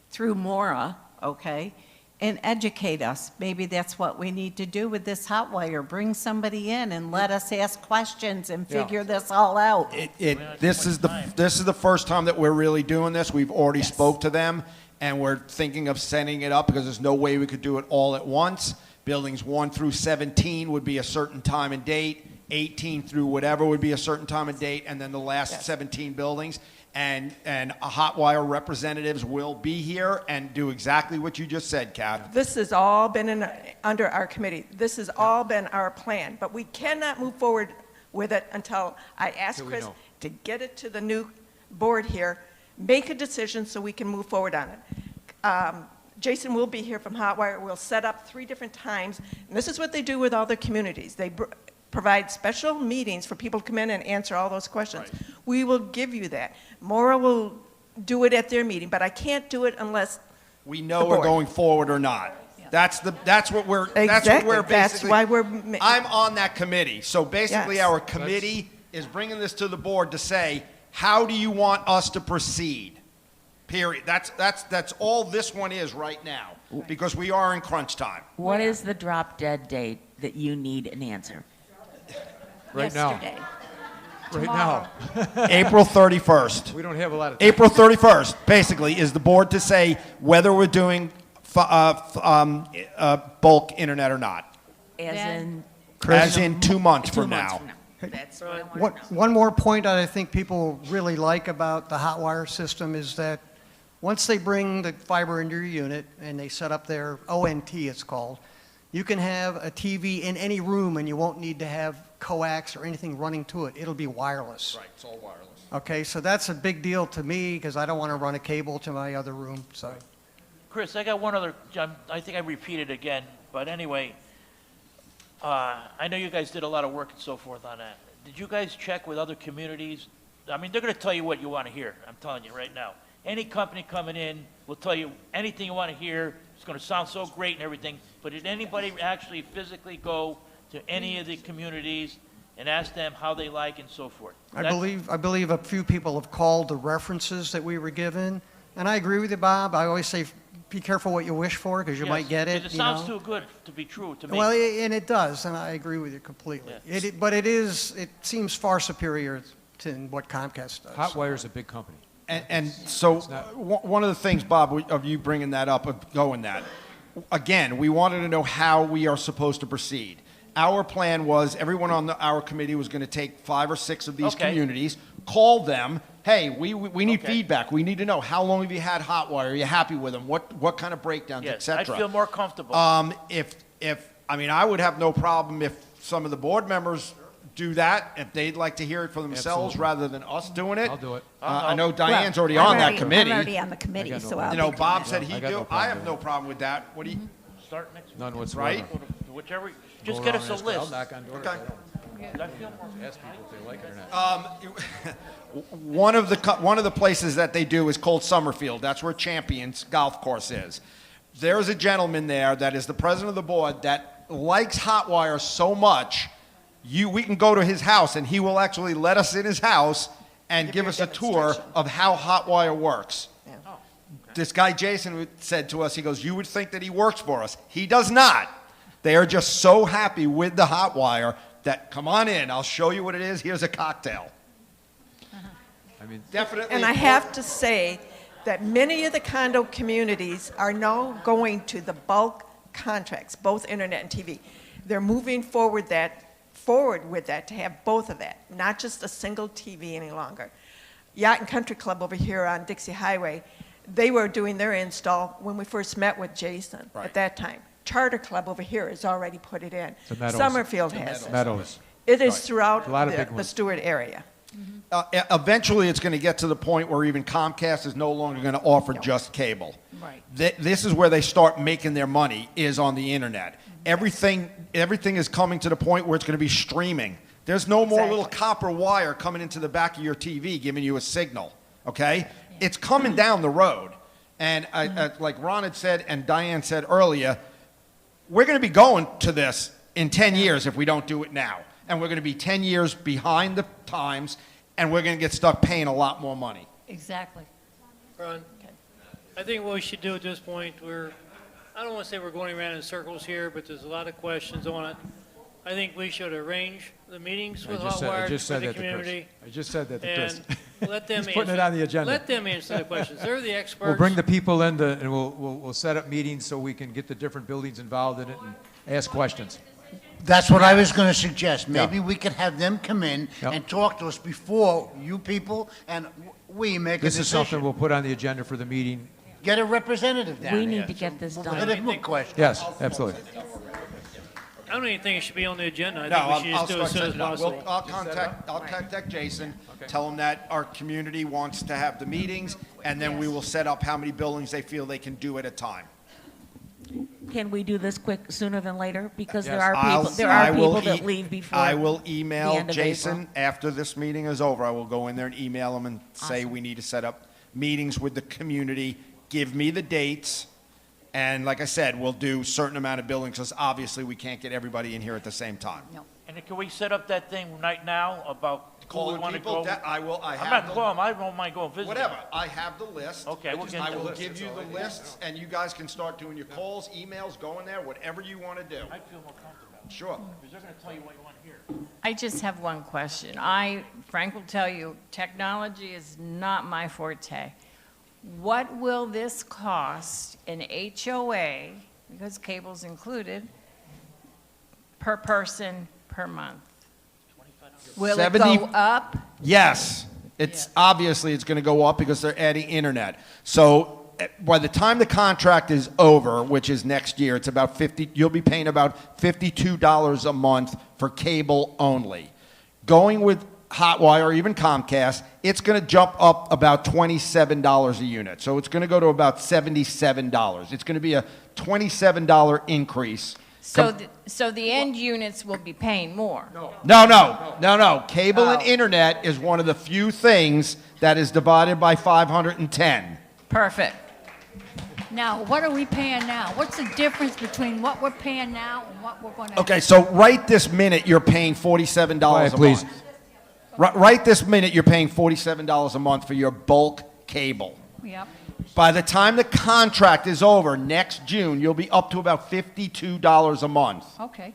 through Mora, okay, and educate us. Maybe that's what we need to do with this hot wire. Bring somebody in and let us ask questions and figure this all out. This is the first time that we're really doing this. We've already spoke to them, and we're thinking of setting it up because there's no way we could do it all at once. Buildings 1 through 17 would be a certain time and date. 18 through whatever would be a certain time and date, and then the last 17 buildings. And a Hotwire representatives will be here and do exactly what you just said, Kath. This has all been under our committee. This has all been our plan, but we cannot move forward with it until I ask Chris to get it to the new board here, make a decision so we can move forward on it. Jason will be here from Hotwire. We'll set up 3 different times, and this is what they do with all their communities. They provide special meetings for people to come in and answer all those questions. Right. We will give you that. Mora will do it at their meeting, but I can't do it unless we know we're going forward or not. Yeah. That's what we're basically. That's why we're. I'm on that committee, so basically our committee is bringing this to the board to say, how do you want us to proceed? Period. That's all this one is right now, because we are in crunch time. What is the drop dead date that you need an answer? Right now. Right now. April 31st. We don't have a lot of time. April 31st, basically, is the board to say whether we're doing bulk internet or not. As in 2 months from now. That's what I want to know. One more point that I think people really like about the hot wire system is that once they bring the fiber into your unit and they set up their ONT, it's called, you can have a TV in any room and you won't need to have coax or anything running to it. It'll be wireless. Right, it's all wireless. Okay, so that's a big deal to me because I don't want to run a cable to my other room. So, Chris, I got one other, I think I repeated again, but anyway, I know you guys did a lot of work and so forth on that. Did you guys check with other communities? I mean, they're going to tell you what you want to hear. I'm telling you right now. Any company coming in will tell you anything you want to hear. It's going to sound so great and everything, but did anybody actually physically go to any of the communities and ask them how they like and so forth? I believe a few people have called the references that we were given, and I agree with you, Bob. I always say be careful what you wish for because you might get it. It sounds too good to be true to me. Well, and it does, and I agree with you completely. Yeah. But it seems far superior to what Comcast does. Hotwire is a big company. And so one of the things, Bob, of you bringing that up, of going that, again, we wanted to know how we are supposed to proceed. Our plan was everyone on our committee was going to take 5 or 6 of these communities, call them, hey, we need feedback. We need to know how long have you had Hotwire? Are you happy with them? What kind of breakdowns, et cetera? I feel more comfortable. I mean, I would have no problem if some of the board members do that if they'd like to hear it for themselves rather than us doing it. I'll do it. I know Diane's already on that committee. I'm already on the committee, so I'll You know, be Bob committed. said he'd do. I have no problem with that. What do you? Start next week. None whatsoever. Right? Whichever, just get us a list. I'll knock on doors. Okay. I feel more. Ask people if they like it or not. One of the places that they do is called Summerfield. That's where Champions Golf Course is. There's a gentleman there that is the president of the board that likes Hotwire so much. We can go to his house and he will actually let us in his house and give us a tour of how Hotwire works. Yeah. Oh, This guy Jason said to us, he goes, you would think that he works for us. He does not. They are just so happy with the Hotwire that come on in, I'll show you what it is. Here's a cocktail. I mean, definitely. And I have to say that many of the condo communities are now going to the bulk contracts, both internet and TV. They're moving forward with that to have both of that, not just a single TV any longer. Yacht and Country Club over here on Dixie Highway, they were doing their install when we first met with Jason at that time. Charter Club over here has already put it in. The Meadows. Summerfield has it. Meadows. It is Right. throughout A lot of big the ones. Stewart area. Eventually, it's going to get to the point where even Comcast is no longer going to offer just cable. Right. This is where they start making their money, is on the internet. Everything is coming to the point where it's going to be streaming. There's no more little copper wire coming into the back of your TV giving you a signal, okay? It's coming down the road. And like Ron had said and Diane said earlier, we're going to be going to this in 10 years if we don't do it now. And we're going to be 10 years behind the times, and we're going to get stuck paying a lot more money. Exactly. Ron, I think what we should do at this point, I don't want to say we're going around in circles here, but there's a lot of questions on it. I think we should arrange the meetings with Hotwire for the community. I just said that to Chris. And let them He's putting it on the agenda. Let them answer the questions. They're the experts. We'll bring the people in, and we'll set up meetings so we can get the different buildings involved in it and ask questions. That's what I was going to suggest. Maybe we could have them come in and talk to us before you people and we make a This decision. is something we'll put on the agenda for the meeting. Get a representative down We here. need to get this done. Legitimate question. Yes, absolutely. I don't even think it should be on the agenda. I No, think we should I'll just do it as soon as start setting it up. possible. I'll contact Jason, tell him that our community wants to have the meetings, and then we will set up how many buildings they feel they can do at a time. Can we do this quick, sooner than later? Because there Yes. are I will people that e- leave before. I will the email end of Jason April. after this meeting is over. I will go in there and email him and say we need to set up meetings with the community. Give me the dates. And like I said, we'll do a certain amount of buildings because obviously we can't get everybody in here at the same time. And then can we set up that thing right now about who we Calling want to people, go? I I'm have not them. calling, I don't mind going visit. Whatever, I have the list. Okay, we'll get I the will list. give you the lists, and you guys can start doing your calls, emails, going there, whatever you want to do. I feel more comfortable. Sure. Because they're going to tell you what you want to hear. I just have one question. Frank will tell you, technology is not my forte. What will this cost in HOA, because cable's included, per person per month? Will it 70 go up? Yes. Obviously, it's going to go up because they're adding internet. So by the time the contract is over, which is next year, it's about you'll be paying about $52 a month for cable only. Going with Hotwire or even Comcast, it's going to jump up about $27 a unit. So it's going to go to about $77. It's going to be a $27 increase. So the end units will be paying more? No. Cable and internet is one of the few things that is divided by 510. Perfect. Now, what are we paying now? What's the difference between what we're paying now and what we're going to? Okay, so right this minute, you're paying $47 Quiet, a please. month. Right this minute, you're paying $47 a month for your bulk cable. Yep. By the time the contract is over next June, you'll be up to about $52 a month. Okay.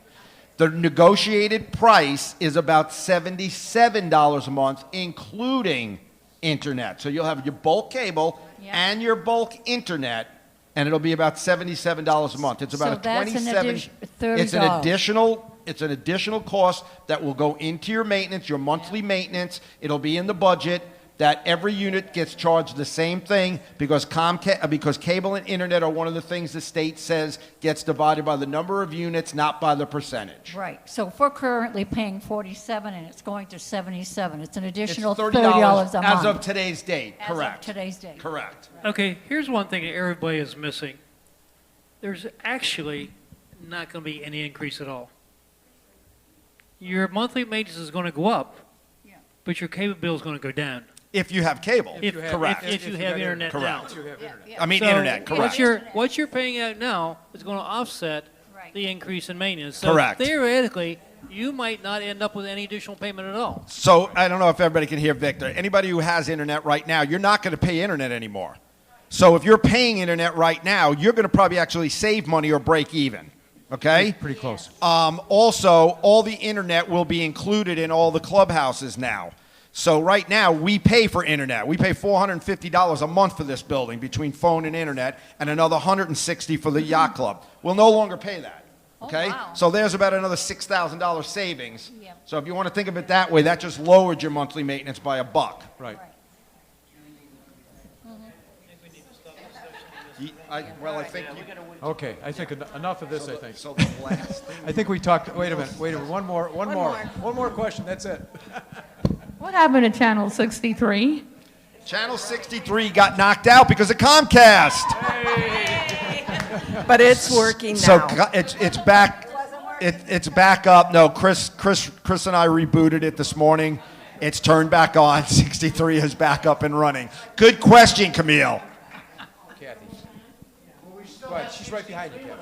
The negotiated price is about $77 a month, including internet. So you'll have your bulk cable and your bulk internet, and it'll be about $77 a month. It's about So that's an $30. It's an additional cost that will go into your maintenance, your monthly maintenance. It'll be in the budget. That every unit gets charged the same thing because cable and internet are one of the things the state says gets divided by the number of units, not by the percentage. Right. So if we're currently paying 47 and it's going to 77, it's an additional It's $30 a month. as of today's date. As Correct. of today's date. Correct. Okay, here's one thing that everybody is missing. There's actually not going to be any increase at all. Your monthly maintenance is going to go up, but your cable bill is going to go down. If you have cable, correct. If you have internet now. I mean, So internet, correct. What you're paying out now is going to offset the increase in maintenance. So Correct. theoretically, you might not end up with any additional payment at all. So I don't know if everybody can hear Victor. Anybody who has internet right now, you're not going to pay internet anymore. So if you're paying internet right now, you're going to probably actually save money or break even. Okay? Pretty close. Also, all the internet will be included in all the clubhouses now. So right now, we pay for internet. We pay $450 a month for this building between phone and internet, and another $160 for the yacht club. We'll no longer pay that. Okay? wow. So there's about another $6,000 savings. So if you want to think of it that way, that just lowered your monthly maintenance by $1. Right. Well, I think you... Okay, I think enough of this, I think. So the last thing... I think we talked, wait a minute, one more question, that's it. What happened to Channel 63? Channel 63 got knocked out because of Comcast. But it's working now. So it's back. It's back up. No, Chris and I rebooted it this morning. It's turned back on. 63 is back up and running. Good question, Camille. Kathy. Go ahead, she's right behind you, Kathy.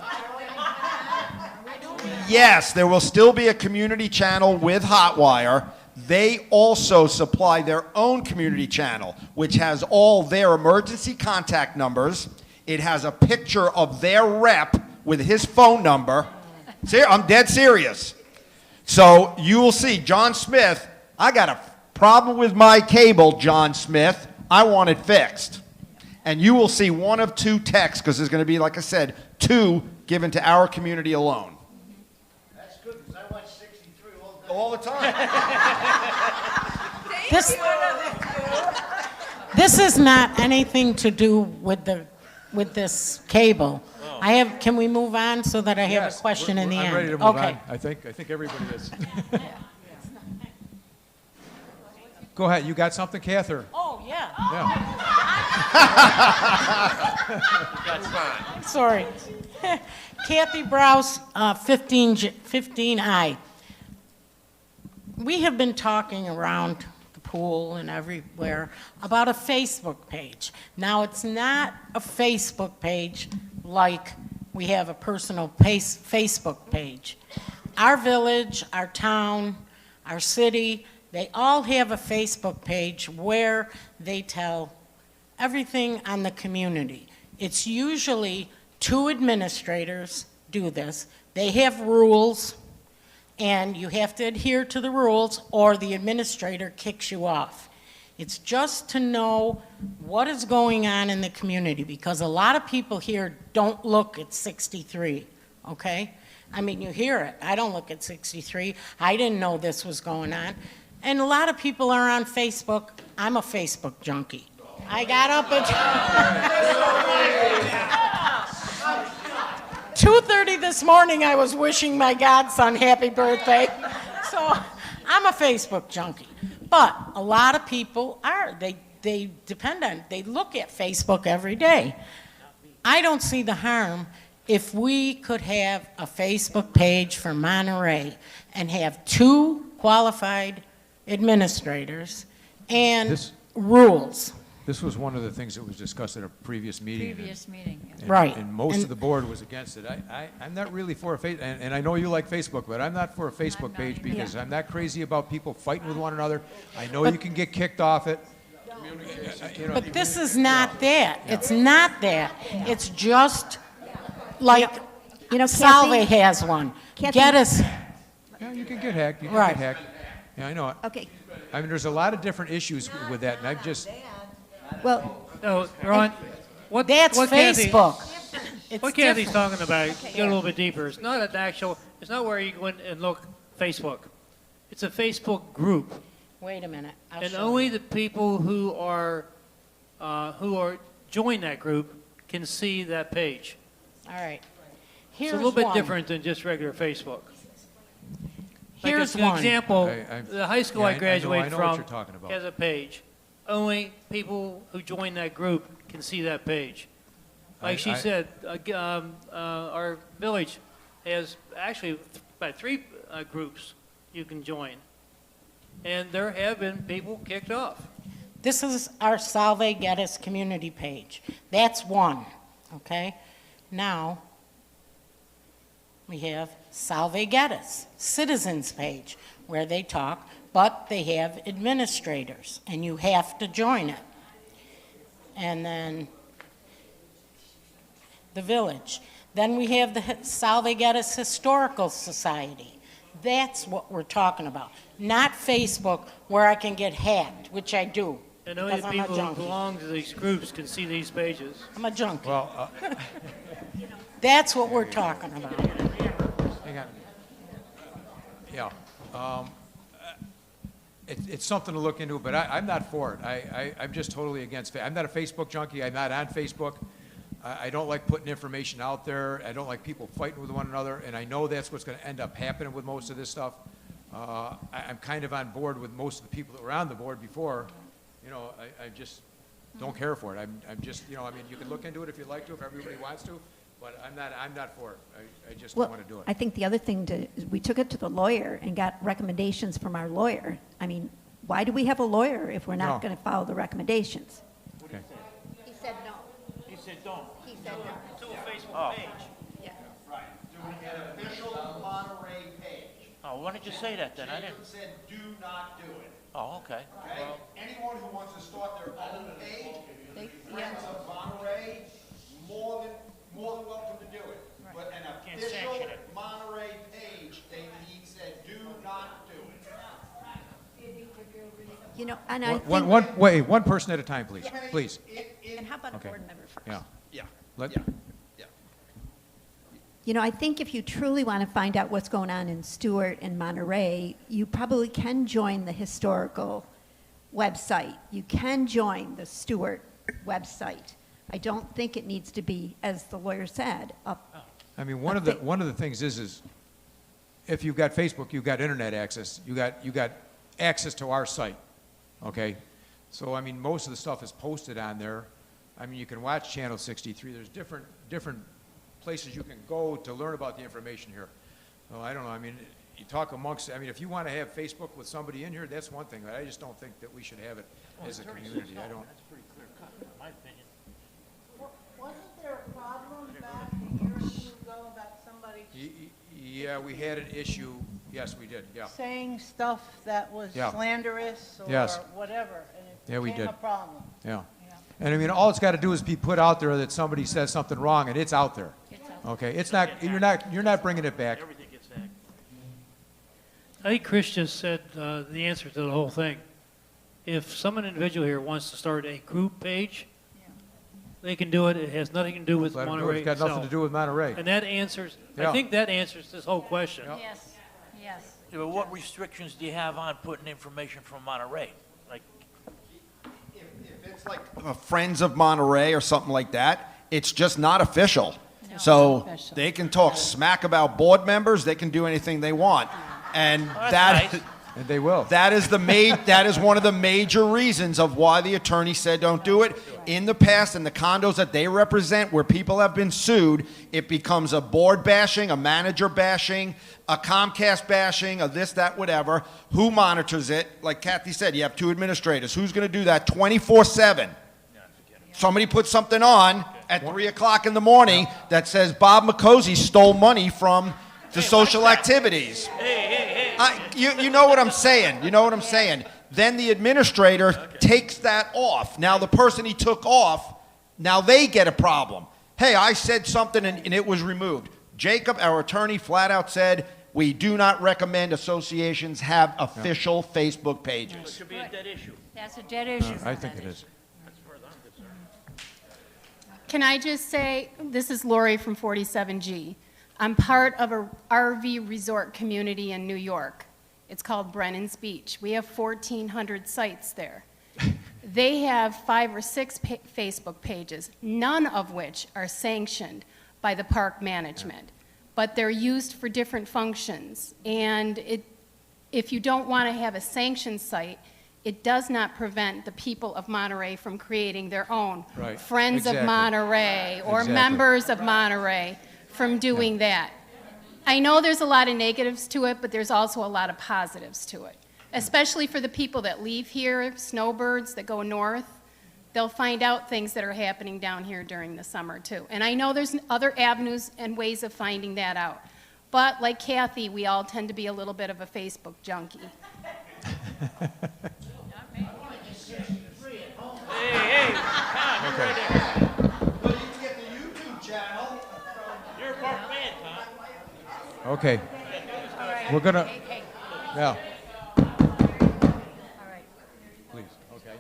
Yes, there will still be a community channel with Hotwire. They also supply their own community channel, which has all their emergency contact numbers. It has a picture of their rep with his phone number. See, I'm dead serious. So you will see, John Smith, I got a problem with my cable, John Smith. I want it fixed. And you will see one of two texts, because there's going to be, like I said, 2 given to our community alone. That's good, because I watch 63 All the time. This is not anything to do with this cable. Can we move on so that I have a question in the end? I'm ready to move Okay. on. I think everybody is. Go ahead, you got something, Kath, or? Oh, yeah. That's fine. Sorry. Kathy Browse, 15I. We have been talking around the pool and everywhere about a Facebook page. Now, it's not a Facebook page like we have a personal Facebook page. Our village, our town, our city, they all have a Facebook page where they tell everything on the community. It's usually 2 administrators do this. They have rules, and you have to adhere to the rules or the administrator kicks you off. It's just to know what is going on in the community, because a lot of people here don't look at 63, okay? I mean, you hear it. I don't look at 63. I didn't know this was going on. And a lot of people are on Facebook. I'm a Facebook junkie. I got up at 2:30 this morning. I was wishing my godson happy birthday. So I'm a Facebook junkie. But a lot of people are. They depend on, they look at Facebook every day. I don't see the harm if we could have a Facebook page for Monterey and have 2 qualified administrators and rules. This was one of the things that was discussed at a previous meeting. Right. And most of the board was against it. I'm not really for a and I know you like Facebook, but I'm not for a Facebook page because I'm not crazy about people fighting with one another. I know you can get kicked off it. But this is not that. It's not that. It's just like, Salve has one. Kathy- Get us. Yeah, you can get hacked. You can Right. get hacked. Yeah, I know it. Okay. I mean, there's a lot of different issues with that, and I've just... Well, No, Ron, what That's what Kathy- Facebook. It's What Kathy's different. talking about, get a little bit deeper. It's not it's not where you go in and look Facebook. It's a Facebook group. Wait a minute. I'll And show only you. the people who are join that group can see that page. All right. It's Here's a little bit one. different than just regular Facebook. Like Here's an one. example, I- the high school yeah, I I know graduated what from you're talking about. has a page. Only people who join that group can see that page. Like she said, our village has actually about 3 groups you can join. And there have been people kicked off. This is our Salve Geddes community page. That's one, okay? Now, we have Salve Geddes, citizens page, where they talk, but they have administrators, and you have to join it. And then the village. Then we have the Salve Geddes Historical Society. That's what we're talking about. Not Facebook, where I can get hacked, which I do. And only because the I'm a people who junkie. belong to these groups can see these pages. I'm a junkie. Well, That's what we're talking about. hang on. Yeah. It's something to look into, but I'm not for it. I'm just totally against it. I'm not a Facebook junkie. I'm not on Facebook. I don't like putting information out there. I don't like people fighting with one another, and I know that's what's going to end up happening with most of this stuff. I'm kind of on board with most of the people that were on the board before. You know, I just don't care for it. I'm just, you know, I mean, you can look into it if you'd like to, if everybody wants to, but I'm not for it. I just don't want to do it. I think the other thing is we took it to the lawyer and got recommendations from our lawyer. I mean, why do we have a lawyer if we're not No. going to follow the recommendations? Okay. He said no. He said don't. He said no. To a Facebook page. Yeah. Right, doing an official Monterey page. Oh, why didn't you say that then? I didn't. Jacob said, do not do it. Oh, okay. Okay? Anyone who wants to start their own page, Friends of Monterey, more than welcome to do it. But an Can't official sanction it. Monterey page, he said, do not do it. You know, and I think... One person at a time, please, please. And how about a Okay. board member first? Yeah. Yeah. Let- You know, I think if you truly want to find out what's going on in Stewart and Monterey, you probably can join the historical website. You can join the Stewart website. I don't think it needs to be, as the lawyer said, up. I mean, one of the things is if you've got Facebook, you've got internet access, you got access to our site, okay? So, I mean, most of the stuff is posted on there. I mean, you can watch Channel 63. There's different places you can go to learn about the information here. So, I don't know, I mean, you talk amongst, I mean, if you want to have Facebook with somebody in here, that's one thing, but I just don't think that we should have it as a community. I don't. That's pretty clear cut, in my opinion. Wasn't there a problem back a year or two ago about somebody Yeah, we had an issue, yes, we did, yeah. saying stuff that was Yeah. slanderous or Yes. whatever, and Yeah, it we became did. a problem? Yeah. And I mean, all it's got to do is be put out there that somebody says something wrong, and it's out there. Okay, it's not, you're not bringing it back. Everything gets hacked. I think Chris just said the answer to the whole thing. If some individual here wants to start a group page, they can do it. It has nothing to do with Let 'em do it. Monterey It's got nothing to itself. do with Monterey. And that answers, Yeah. I think that answers this whole question. Yes, yes. Yeah, but what restrictions do you have on putting information from Monterey? Like, If it's like Friends of Monterey or something like that, it's just not official. So they can talk smack about board members, they can do anything they want. And that's nice. And they will. That is one of the major reasons of why the attorney said don't do it. In the past, in the condos that they represent, where people have been sued, it becomes a board bashing, a manager bashing, a Comcast bashing, a this, that, whatever. Who monitors it? Like Kathy said, you have two administrators. Who's going to do that 24/7? Somebody put something on at 3 o'clock in the morning that says Bob McCosey stole money from the social activities. You know what I'm saying. You know what I'm saying. Then the administrator takes that off. Now the person he took off, now they get a problem. Hey, I said something and it was removed. Jacob, our attorney, flat out said, we do not recommend associations have official Facebook it pages. should be a dead issue. That's a dead issue. I think it is. As far as I'm concerned. Can I just say, this is Lori from 47G. I'm part of a RV resort community in New York. It's called Brennan's Beach. We have 1,400 sites there. They have 5 or 6 Facebook pages, none of which are sanctioned by the park management, but they're used for different functions. And if you don't want to have a sanctioned site, it does not prevent the people of Monterey from creating their own. Right. Friends Exactly. of Monterey or Exactly. members of Monterey from doing that. I know there's a lot of negatives to it, but there's also a lot of positives to it, especially for the people that leave here, snowbirds that go north. They'll find out things that are happening down here during the summer, too. And I know there's other avenues and ways of finding that out. But like Kathy, we all tend to be a little bit of a Facebook junkie. Hey, Tom, you're right there. Well, you can get the YouTube channel. You're a park man, Tom. Okay. We're gonna, yeah. Please, okay,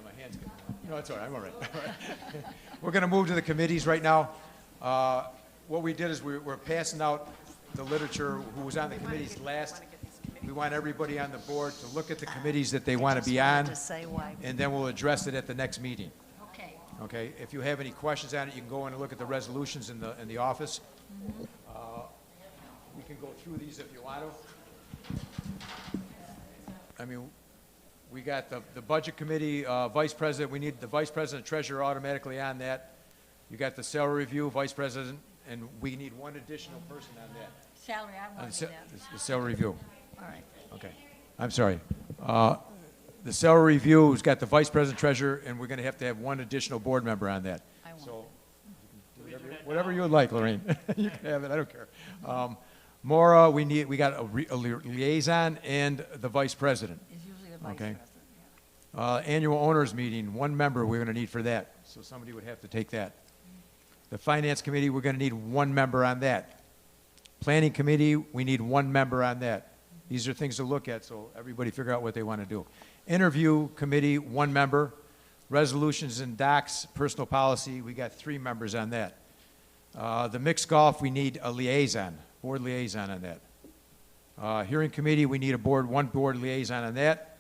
my hands get, no, it's all right, I'm all right. We're gonna move to the committees right now. What we did is we're passing out the literature who was on the committees last. We want everybody on the board to look at the committees that they want to be on, and then we'll address it at the next meeting. Okay. Okay, if you have any questions on it, you can go in and look at the resolutions in the office. We can go through these if you want to. I mean, we got the Budget Committee, Vice President, we need the Vice President, Treasurer automatically on that. You got the salary review, Vice President, and we need one additional person on that. Salary, I want to do that. The salary review. All right. Okay, I'm sorry. The salary review has got the Vice President, Treasurer, and we're going to have one additional board member on that. I want. So, whatever you would like, Lorraine. You can have it, I don't care. Maura, we got a liaison and the Vice President. It's usually the Vice Okay. President. Annual owners meeting, one member we're going to need for that, so somebody would have to take that. The Finance Committee, we're going to need one member on that. Planning Committee, we need one member on that. These are things to look at, so everybody figure out what they want to do. Interview Committee, one member. Resolutions and Docs, Personal Policy, we got 3 members on that. The Mixed Golf, we need a liaison, board liaison on that. Hearing Committee, we need one board liaison on that.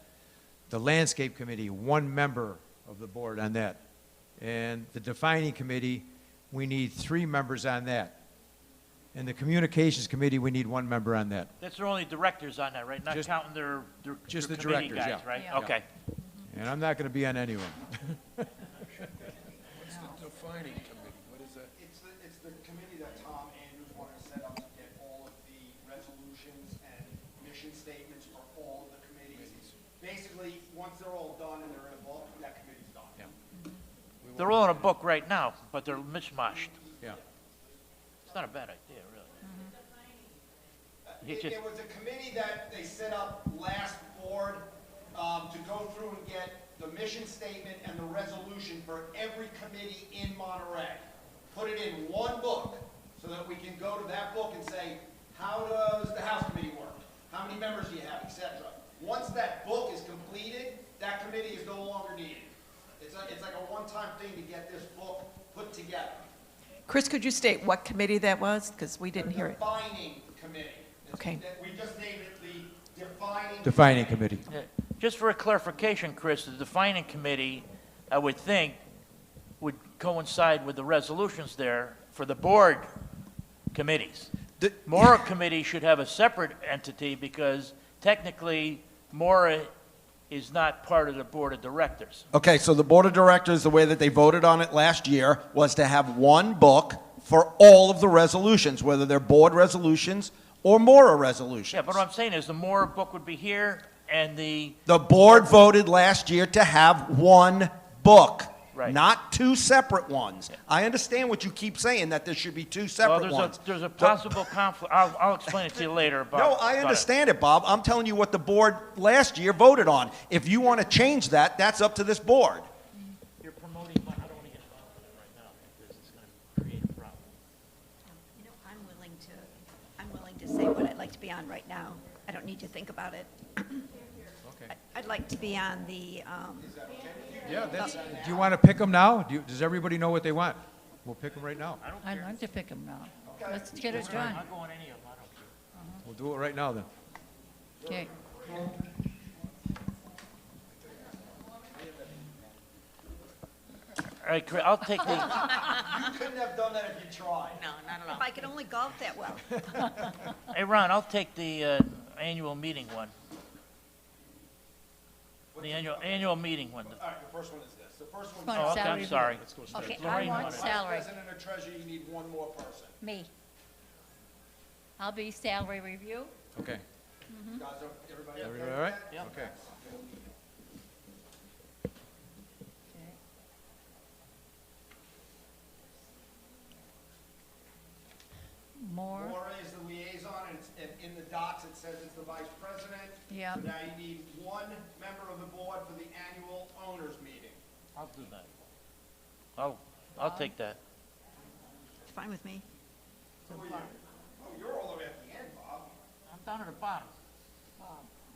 The Landscape Committee, one member of the board on that. And the Defining Committee, we need 3 members on that. And the Communications Committee, we need one member on that. That's their only directors on that, right? Not counting their Just their the committee directors, guys, yeah. right? Yeah. Okay. And I'm not going to be on any of them. What's the defining committee? What is that? It's the committee that Tom Andrews wanted to set up to get all of the resolutions and mission statements for all of the committees. Basically, once they're all done and they're in a book, that committee's done. They're all in a book right now, but they're mishmashed. Yeah. It's not a bad idea, really. It was a committee that they set up last board to go through and get the mission statement and the resolution for every committee in Monterey. Put it in one book so that we can go to that book and say, how does the House Committee work? How many members do you have, etc. Once that book is completed, that committee is no longer needed. It's like a one-time thing to get this book put together. Chris, could you state what committee that was? Because we didn't hear it. Defining committee. Okay. We just named it the Defining Defining Committee. Yeah. Just for a clarification, Chris, the defining committee, I would think, would coincide with the resolutions there for the board committees. Mora Committee should have a separate entity because technically Mora is not part of the board of directors. Okay, so the board of directors, the way that they voted on it last year was to have one book for all of the resolutions, whether they're board resolutions or Mora resolutions. Yeah, but what I'm saying is the Mora book would be here and the board voted last year to have one book, Right. not 2 separate ones. I understand what you keep saying, that there should be 2 separate ones. There's a possible conflict. I'll explain it to you later. No, I understand it, Bob. I'm telling you what the board last year voted on. If you want to change that, that's up to this board. You're promoting, but I don't want to get involved with it right now because it's going to create a problem. You know, I'm willing to say what I'd like to be on right now. I don't need to think about it. Okay. I'd like to be on the, Yeah, do you want to pick them now? Does everybody know what they want? We'll pick them right now. I'd like to pick them now. Let's get it I'll done. go on any of them. I don't care. We'll do it right now then. Okay. All right, Chris, I'll take the. You couldn't have done that if you tried. No, not at all. if I could only golf that well. Hey, Ron, I'll take the annual meeting one. The annual meeting one. All right, the first one is this. The first one. Come on, Oh, okay, salary I'm sorry. review. Let's go straight. Okay, Lorraine I want wanted it. salary. Vice President or treasurer, you need one more person. Me. I'll be salary review. Okay. Guys, everybody okay? Everybody all right? Yeah. Okay. More. Laura is the liaison, and in the docs, it says it's the vice president. Yeah. So now you need one member of the board for the annual owners meeting. I'll do that. I'll take that. It's fine with me. Oh, you're all the way at the end, Bob. I'm down at the bottom.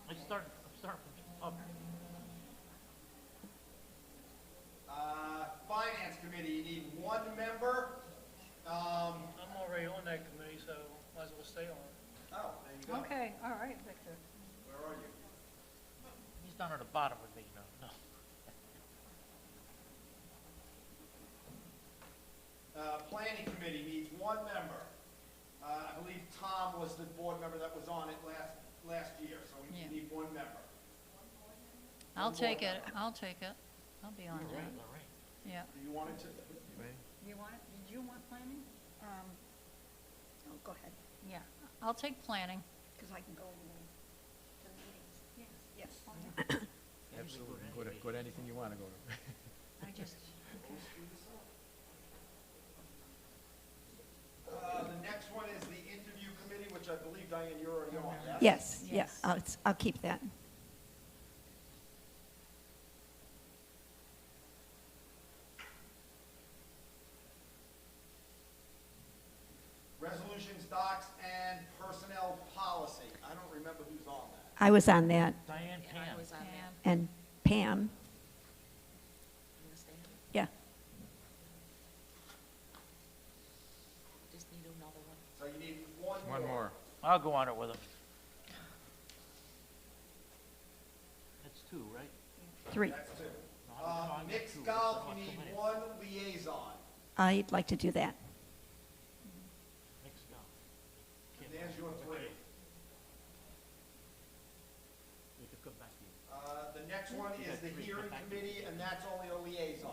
I'm starting from up. Finance committee, you need one member. I'm already on that committee, so might as well stay on it. Oh, there you go. Okay, all right, Victor. Where are you? He's down at the bottom with me, no. one member. I believe Tom was the board member that was on it last year, so we Yeah. need one member. I'll take it, I'll take it. I'll be on that. Yeah. Do you want it to? You want it, did you want planning? Oh, go ahead, Yeah, I'll take planning. because I can go to the meetings. Yes. Absolutely. Go to anything you want to go to. I just, The next one is the interview committee, which I believe, Diane, you're already on. Yes, yes, I'll keep that. Resolutions, docs, and personnel policy. I don't remember who's on that. I was on that, Diane, Pam. and Pam. Yeah. Just need another one. So you need one more. One more. I'll go on it with him. That's two, right? 3. That's two. Mixed golf, you need one liaison. I'd like to do that. Mixed golf. There's your 3. We could come back to you. The next one is the hearing committee, and that's only a liaison.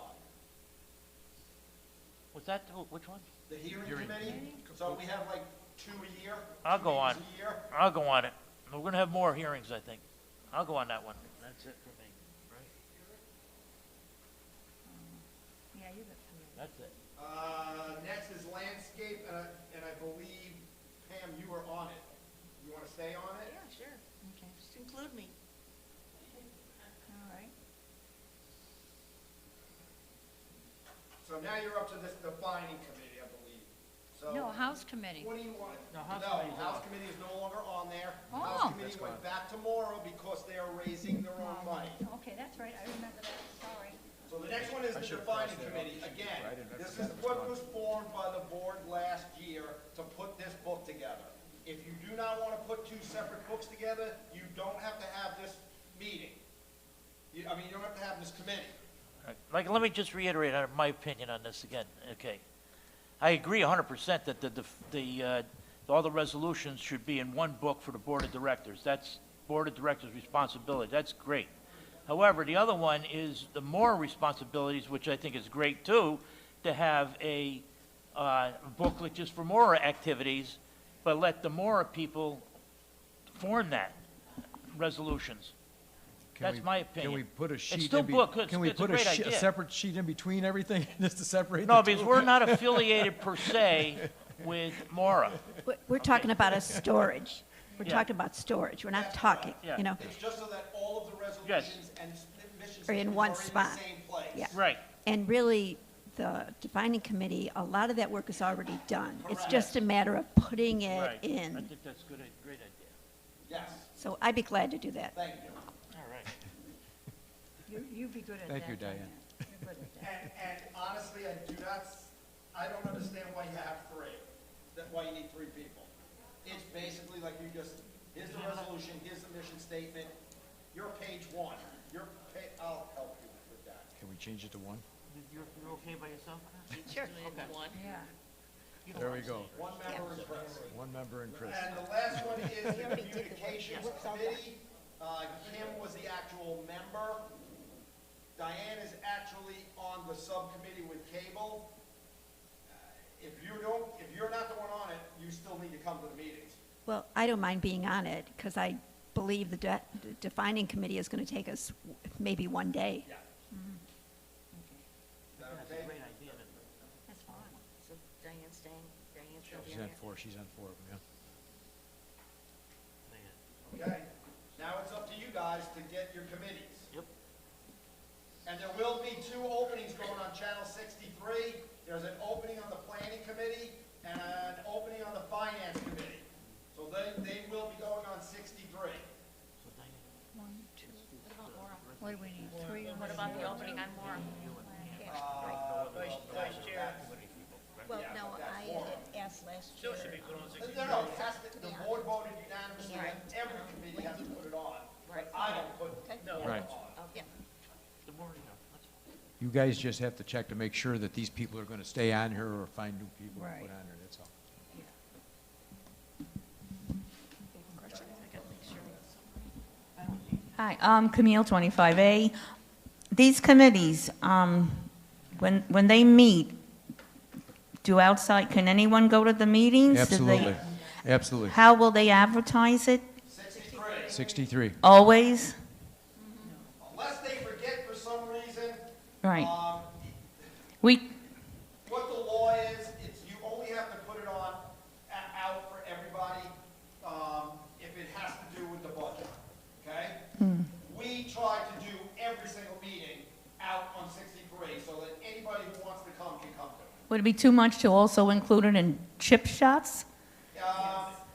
Was that, which one? The hearing committee, so we have like 2 a year. I'll go 2 on. meetings a year. I'll go on it. We're gonna have more hearings, I think. I'll go on that one. That's it for me, right? yeah, you got That's it. Next is landscape, and I believe, Pam, you were on it. You want to stay on it? Yeah, sure. Okay, Just include me. all right. So now you're up to this defining committee, I believe. So No, House Committee. what do you want? No, House committee's House committee is no longer on there. Oh. House committee went back tomorrow because they are raising their own money. Okay, that's right, I remember that, sorry. So the next one is the defining committee. Again, this is what was formed by the board last year to put this book together. If you do not want to put 2 separate books together, you don't have to have this meeting. You don't have to have this committee. All right. Like, let me just reiterate my opinion on this again, okay? I agree 100% that all the resolutions should be in one book for the board of directors. That's board of directors' responsibility. That's great. However, the other one is the more responsibilities, which I think is great too, to have a booklet just for more activities, but let the more people form that resolutions. That's my opinion. Can we put a sheet It's still in book, Can we it's a put great a idea. separate sheet in between everything, just to separate No, the because two? we're not affiliated per se with Mora. We're talking about a storage. We're Yeah. talking about storage. We're not talking, Yeah. you know, It's just so that all of the resolutions and mission are in statements one are spot. in the same place. Yeah. Right. And really, the defining committee, a lot of that work is already done. It's just a matter of putting it Right. I in. think that's good, great idea. Yes, So I'd be glad to do that. thank you. All right. You'd be good at that. Thank you, Diane. You're good at that. And honestly, I don't understand why you have 3, why you need 3 people. It's basically like here's the resolution, here's the mission statement, you're page 1. I'll help you with that. Can we change it to 1? You're okay by yourself? Sure. Yeah. There we go. One member and Chris. One member and Chris. And the last one is the communications committee. Kim was the actual member. Diane is actually on the subcommittee with cable. If you're not the one on it, you still need to come to the meetings. Well, I don't mind being on it because I believe the defining committee is going to take us maybe one day. Yeah. Is that That's a okay? great idea. That's fine. So Diane's staying, Diane's still She's down on here. 4, she's on 4 of them, yeah. Okay, now it's up to you guys to get your committees. Yep. And there will be 2 openings going on Channel 63. There's an opening on the planning committee and an opening on the finance committee. So they will be going on 63. So Diane, 1, 2. What do we need? 3. What about the opening on Mora? Well, no, I had asked last year. No, the board voted unanimously that every committee has to put it on. But I don't put it Right. on. Yeah. the more you know. That's fine. You guys just have to check to make sure that these people are going to stay on here or find new people to put on here, that's all. Hi, Camille, 25A. These committees, when they meet, can anyone go to the meetings? Absolutely, absolutely. How will they advertise it? 63. Always? Unless they forget for some reason. Right. We, What the law is, it's, you only have to put it on, out for everybody, if it has to do with the budget, okay? We try to do every single meeting out on 63, so that anybody who wants to come can come to it. would it be too much to also include it in chip shots?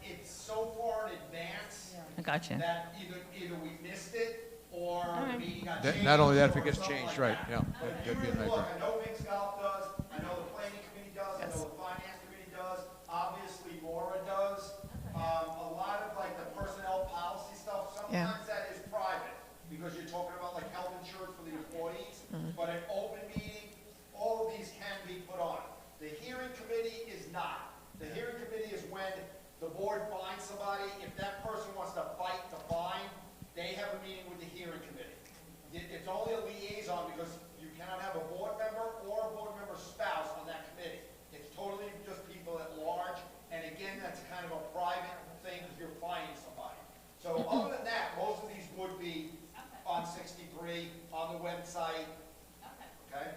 It's so far in advance. I got you. That either we missed it, or the meeting got That- changed. not only that, if it or gets something changed, like right, that. yeah, And that'd be a usually, nightmare. look, I know Mixed Golf does, I know the planning committee does, I know the finance committee does, obviously Maura does. A lot of like the personnel policy stuff, sometimes that is private, because you're talking about like health insurance for the employees. But an open meeting, all of these can be put on. The hearing committee is not. The hearing committee is when the board finds somebody, if that person wants to fight the fine, they have a meeting with the hearing committee. It's only a liaison because you cannot have a board member or a board member's spouse on that committee. It's totally just people at large, and again, that's kind of a private thing because you're fining somebody. So other than that, most of these would be on 63, on the website, okay?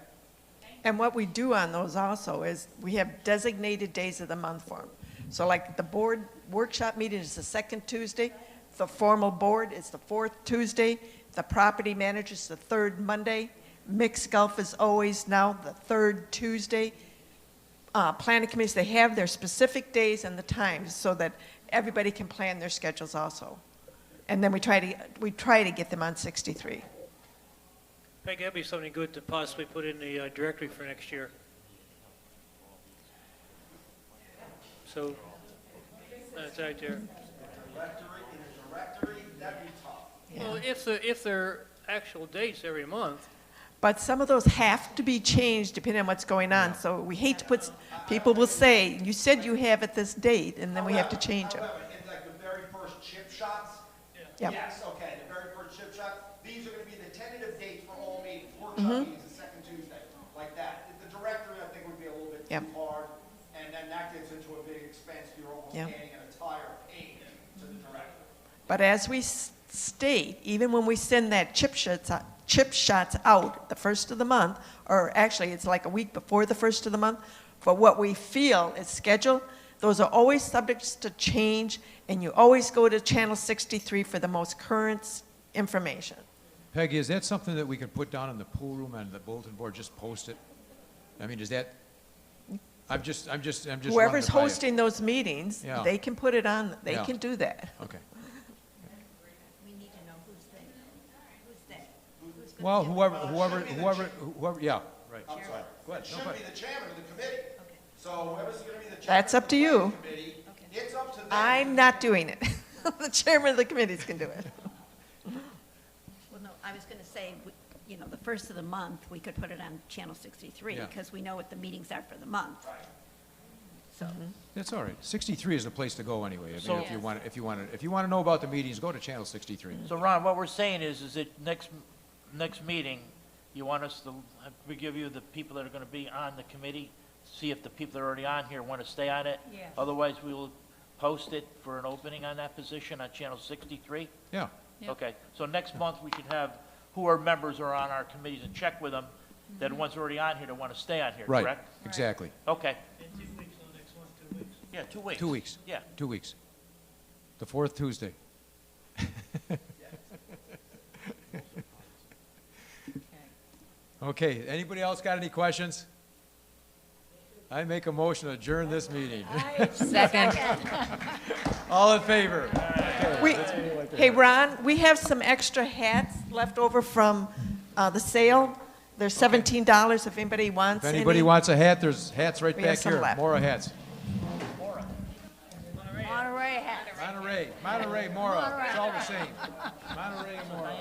And what we do on those also is we have designated days of the month for them. So like the board workshop meeting is the second Tuesday, the formal board is the fourth Tuesday, the property manager is the third Monday, mixed golf is always now the third Tuesday. Planning committees, they have their specific days and the times so that everybody can plan their schedules also. And then we try to get them on 63. Peg, that'd be something good to possibly put in the directory for next year. So, that's right there. Directory, that'd be tough. Well, if they're actual dates every month, But some of those have to be changed depending on what's going on. So we hate to put, people will say, you said you have at this date, and then we have to change them. However, in like the very first chip shots, Yep. yes, okay, the very first chip shots, these are gonna be the tentative dates for all meetings. Workshop Mhm. meetings the second Tuesday, like that. The directory, I think, would be a little bit Yep. too hard, and then that gets into a big expense. You're almost Yep. adding an entire page to the directory. But as we state, even when we send that chip shots out the first of the month, or actually it's like a week before the first of the month, for what we feel is scheduled, those are always subjects to change, and you always go to channel 63 for the most current information. Peggy, is that something that we can put down in the pool room and the bulletin board, just post it? I mean, is that, I'm just running Whoever's it by you. hosting those meetings, Yeah. they can put it on, they Yeah. can do that. Okay. We need to know who's they. Well, whoever, yeah, right. I'm sorry. Go ahead, It no, should go be ahead. the chairman of the committee. So whoever's gonna be the chairman. That's up of to the you. planning committee, it's up to them. I'm not doing it. The chairman of the committees can do it. Well, no, I was going to say, you know, the first of the month, we could put it on channel 63 Yeah. because we know what the meetings are for the month. So, That's all right. 63 is the place to go anyway. I mean, So- if you want to know about the meetings, go to channel 63. So Ron, what we're saying is that next meeting, you want us to, we give you the people that are gonna be on the committee, see if the people that are already on here wanna stay on it? Yes. Otherwise, we will post it for an opening on that position on channel 63? Yeah. Okay, so next month, we can have who our members are on our committees and check with them, that the ones who are already on here, that wanna stay on here, Right, correct? exactly. Okay, in 2 weeks, no, next one, 2 weeks. yeah, 2 weeks. 2 weeks. Yeah. 2 weeks. The fourth Tuesday. Okay, anybody else got any questions? I make a motion to adjourn this meeting. Second. All in favor? Okay, We, let's meet like that. hey, Ron, we have some extra hats left over from the sale. They're $17 if anybody wants If any. anybody wants a hat, there's hats right We have back some here. left. Mora hats. Monterey hat. Monterey, Mora. It's all the same. Monterey and Mora.